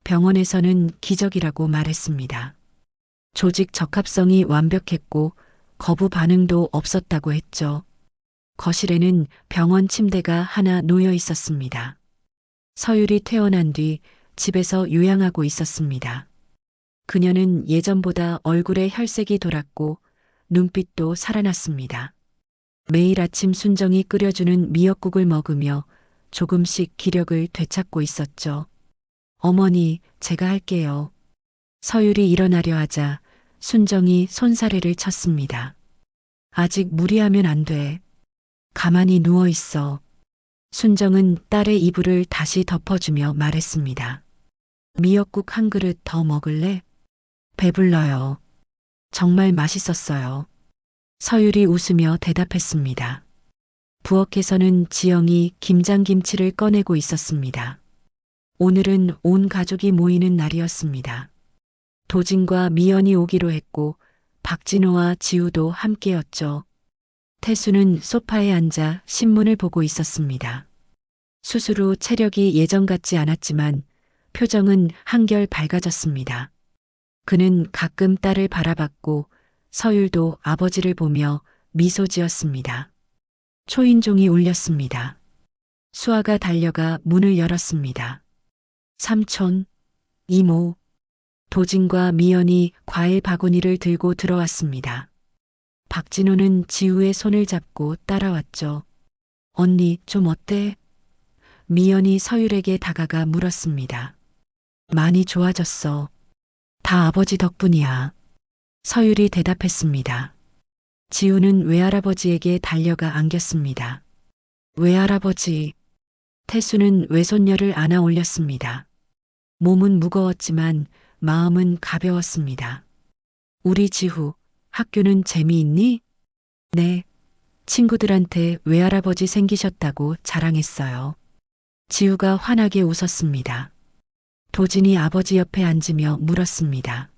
병원에서는 기적이라고 말했습니다. 조직 적합성이 완벽했고 거부 반응도 없었다고 했죠. 거실에는 병원 침대가 하나 놓여 있었습니다. 서율이 퇴원한 뒤 집에서 요양하고 있었습니다. 그녀는 예전보다 얼굴에 혈색이 돌았고 눈빛도 살아났습니다. 매일 아침 순정이 끓여주는 미역국을 먹으며 조금씩 기력을 되찾고 있었죠. 어머니, 제가 할게요. 서율이 일어나려 하자 순정이 손사래를 쳤습니다. 아직 무리하면 안 돼. 가만히 누워 있어. 순정은 딸의 이불을 다시 덮어주며 말했습니다. 미역국 한 그릇 더 먹을래? 배불러요. 정말 맛있었어요. 서율이 웃으며 대답했습니다. 부엌에서는 지영이 김장김치를 꺼내고 있었습니다. 오늘은 온 가족이 모이는 날이었습니다. 도진과 미연이 오기로 했고 박진호와 지우도 함께였죠. 태수는 소파에 앉아 신문을 보고 있었습니다. 수술 후 체력이 예전 같지 않았지만 표정은 한결 밝아졌습니다. 그는 가끔 딸을 바라봤고 서율도 아버지를 보며 미소 지었습니다. 초인종이 울렸습니다. 수아가 달려가 문을 열었습니다. 삼촌, 이모, 도진과 미연이 과일 바구니를 들고 들어왔습니다. 박진호는 지우의 손을 잡고 따라왔죠. 언니, 좀 어때? 미연이 서율에게 다가가 물었습니다. 많이 좋아졌어. 다 아버지 덕분이야. 서율이 대답했습니다. 지우는 외할아버지에게 달려가 안겼습니다. 외할아버지. 태수는 외손녀를 안아 올렸습니다. 몸은 무거웠지만 마음은 가벼웠습니다. 우리 지후, 학교는 재미있니? 네. 친구들한테 외할아버지 생기셨다고 자랑했어요. 지우가 환하게 웃었습니다. 도진이 아버지 옆에 앉으며 물었습니다.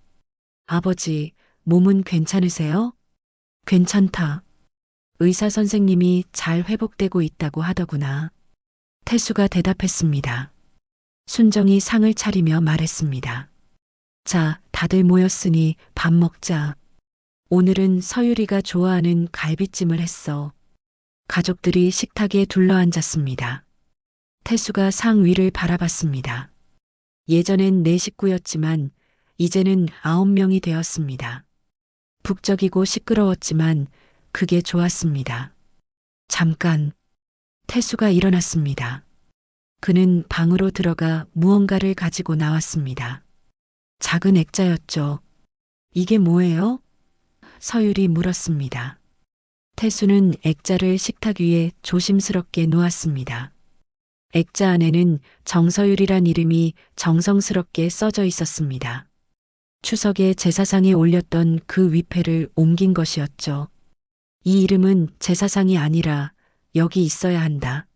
아버지, 몸은 괜찮으세요? 괜찮다. 의사 선생님이 잘 회복되고 있다고 하더구나. 태수가 대답했습니다. 순정이 상을 차리며 말했습니다. 자, 다들 모였으니 밥 먹자. 오늘은 서율이가 좋아하는 갈비찜을 했어. 가족들이 식탁에 둘러앉았습니다. 태수가 상 위를 바라봤습니다. 예전엔 네 식구였지만 이제는 9명이 되었습니다. 북적이고 시끄러웠지만 그게 좋았습니다. 잠깐, 태수가 일어났습니다. 그는 방으로 들어가 무언가를 가지고 나왔습니다. 작은 액자였죠. 이게 뭐예요? 서율이 물었습니다. 태수는 액자를 식탁 위에 조심스럽게 놓았습니다. 액자 안에는 정서율이란 이름이 정성스럽게 써져 있었습니다. 추석에 제사상에 올렸던 그 위패를 옮긴 것이었죠. 이 이름은 제사상이 아니라 여기 있어야 한다.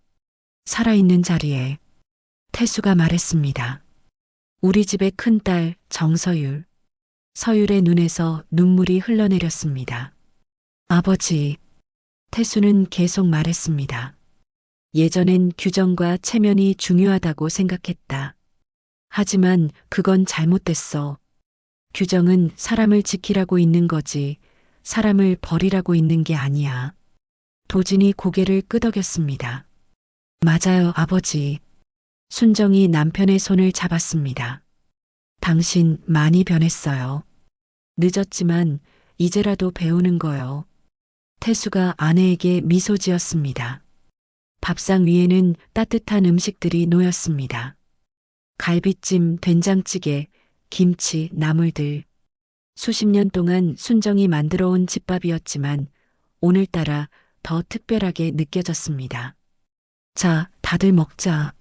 살아있는 자리에. 태수가 말했습니다. 우리 집의 큰딸 정서율. 서율의 눈에서 눈물이 흘러내렸습니다. 아버지. 태수는 계속 말했습니다. 예전엔 규정과 체면이 중요하다고 생각했다. 하지만 그건 잘못됐어. 규정은 사람을 지키라고 있는 거지, 사람을 버리라고 있는 게 아니야. 도진이 고개를 끄덕였습니다. 맞아요, 아버지. 순정이 남편의 손을 잡았습니다. 당신 많이 변했어요. 늦었지만 이제라도 배우는 거요. 태수가 아내에게 미소 지었습니다. 밥상 위에는 따뜻한 음식들이 놓였습니다. 갈비찜, 된장찌개, 김치, 나물들. 수십 년 동안 순정이 만들어 온 집밥이었지만 오늘따라 더 특별하게 느껴졌습니다. 자, 다들 먹자.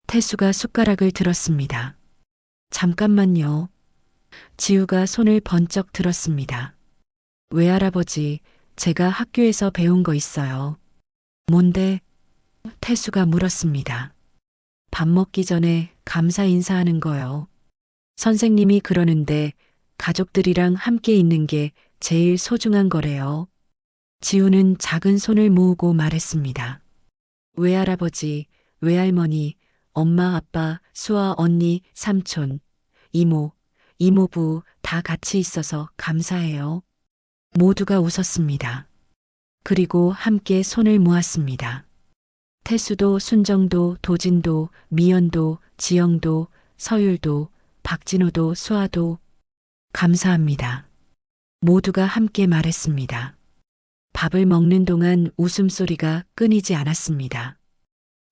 태수가 숟가락을 들었습니다. 잠깐만요. 지우가 손을 번쩍 들었습니다. 외할아버지, 제가 학교에서 배운 거 있어요. 뭔데? 태수가 물었습니다. 밥 먹기 전에 감사 인사하는 거요. 선생님이 그러는데 가족들이랑 함께 있는 게 제일 소중한 거래요. 지우는 작은 손을 모으고 말했습니다. 외할아버지, 외할머니, 엄마, 아빠, 수아, 언니, 삼촌, 이모, 이모부 다 같이 있어서 감사해요. 모두가 웃었습니다. 그리고 함께 손을 모았습니다. 태수도, 순정도, 도진도, 미연도, 지영도, 서율도, 박진호도, 수아도 감사합니다. 모두가 함께 말했습니다. 밥을 먹는 동안 웃음소리가 끊이지 않았습니다.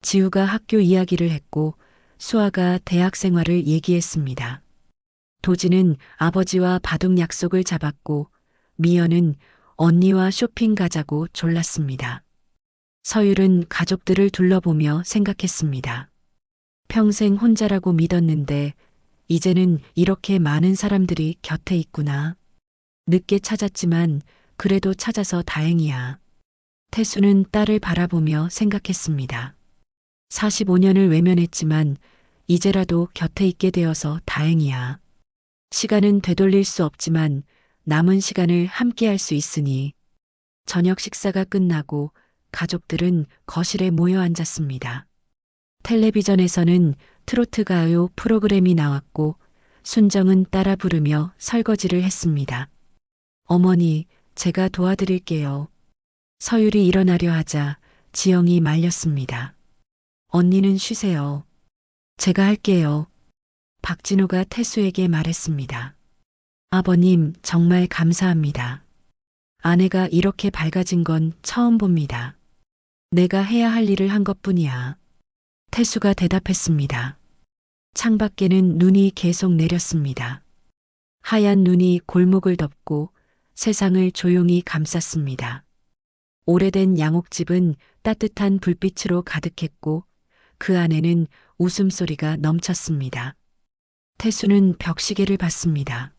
지우가 학교 이야기를 했고 수아가 대학 생활을 얘기했습니다. 도진은 아버지와 바둑 약속을 잡았고 미연은 언니와 쇼핑 가자고 졸랐습니다. 서율은 가족들을 둘러보며 생각했습니다. 평생 혼자라고 믿었는데 이제는 이렇게 많은 사람들이 곁에 있구나. 늦게 찾았지만 그래도 찾아서 다행이야. 태수는 딸을 바라보며 생각했습니다. 45년을 외면했지만 이제라도 곁에 있게 되어서 다행이야. 시간은 되돌릴 수 없지만 남은 시간을 함께 할 수 있으니. 저녁 식사가 끝나고 가족들은 거실에 모여 앉았습니다. 텔레비전에서는 트로트 가요 프로그램이 나왔고 순정은 따라 부르며 설거지를 했습니다. 어머니, 제가 도와드릴게요. 서율이 일어나려 하자 지영이 말렸습니다. 언니는 쉬세요. 제가 할게요. 박진호가 태수에게 말했습니다. 아버님, 정말 감사합니다. 아내가 이렇게 밝아진 건 처음 봅니다. 내가 해야 할 일을 한 것뿐이야. 태수가 대답했습니다. 창밖에는 눈이 계속 내렸습니다. 하얀 눈이 골목을 덮고 세상을 조용히 감쌌습니다. 오래된 양옥집은 따뜻한 불빛으로 가득했고 그 안에는 웃음소리가 넘쳤습니다. 태수는 벽시계를 봤습니다.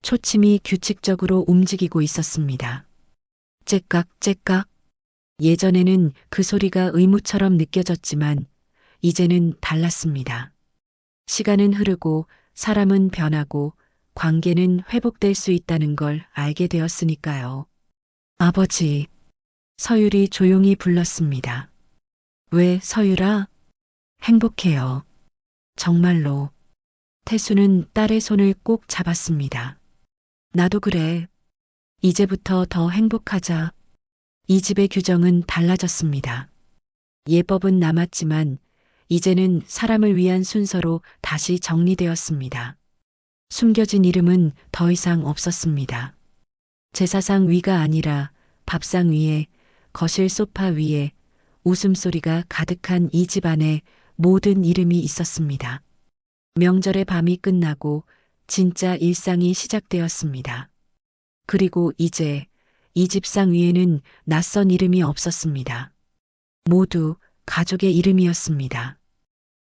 초침이 규칙적으로 움직이고 있었습니다. 째깍째깍. 예전에는 그 소리가 의무처럼 느껴졌지만 이제는 달랐습니다. 시간은 흐르고 사람은 변하고 관계는 회복될 수 있다는 걸 알게 되었으니까요. 아버지. 서율이 조용히 불렀습니다. 왜, 서율아? 행복해요. 정말로. 태수는 딸의 손을 꼭 잡았습니다. 나도 그래. 이제부터 더 행복하자. 이 집의 규정은 달라졌습니다. 예법은 남았지만 이제는 사람을 위한 순서로 다시 정리되었습니다. 숨겨진 이름은 더 이상 없었습니다. 제사상 위가 아니라 밥상 위에, 거실 소파 위에 웃음소리가 가득한 이 집안에 모든 이름이 있었습니다. 명절의 밤이 끝나고 진짜 일상이 시작되었습니다. 그리고 이제 이 집상 위에는 낯선 이름이 없었습니다. 모두 가족의 이름이었습니다.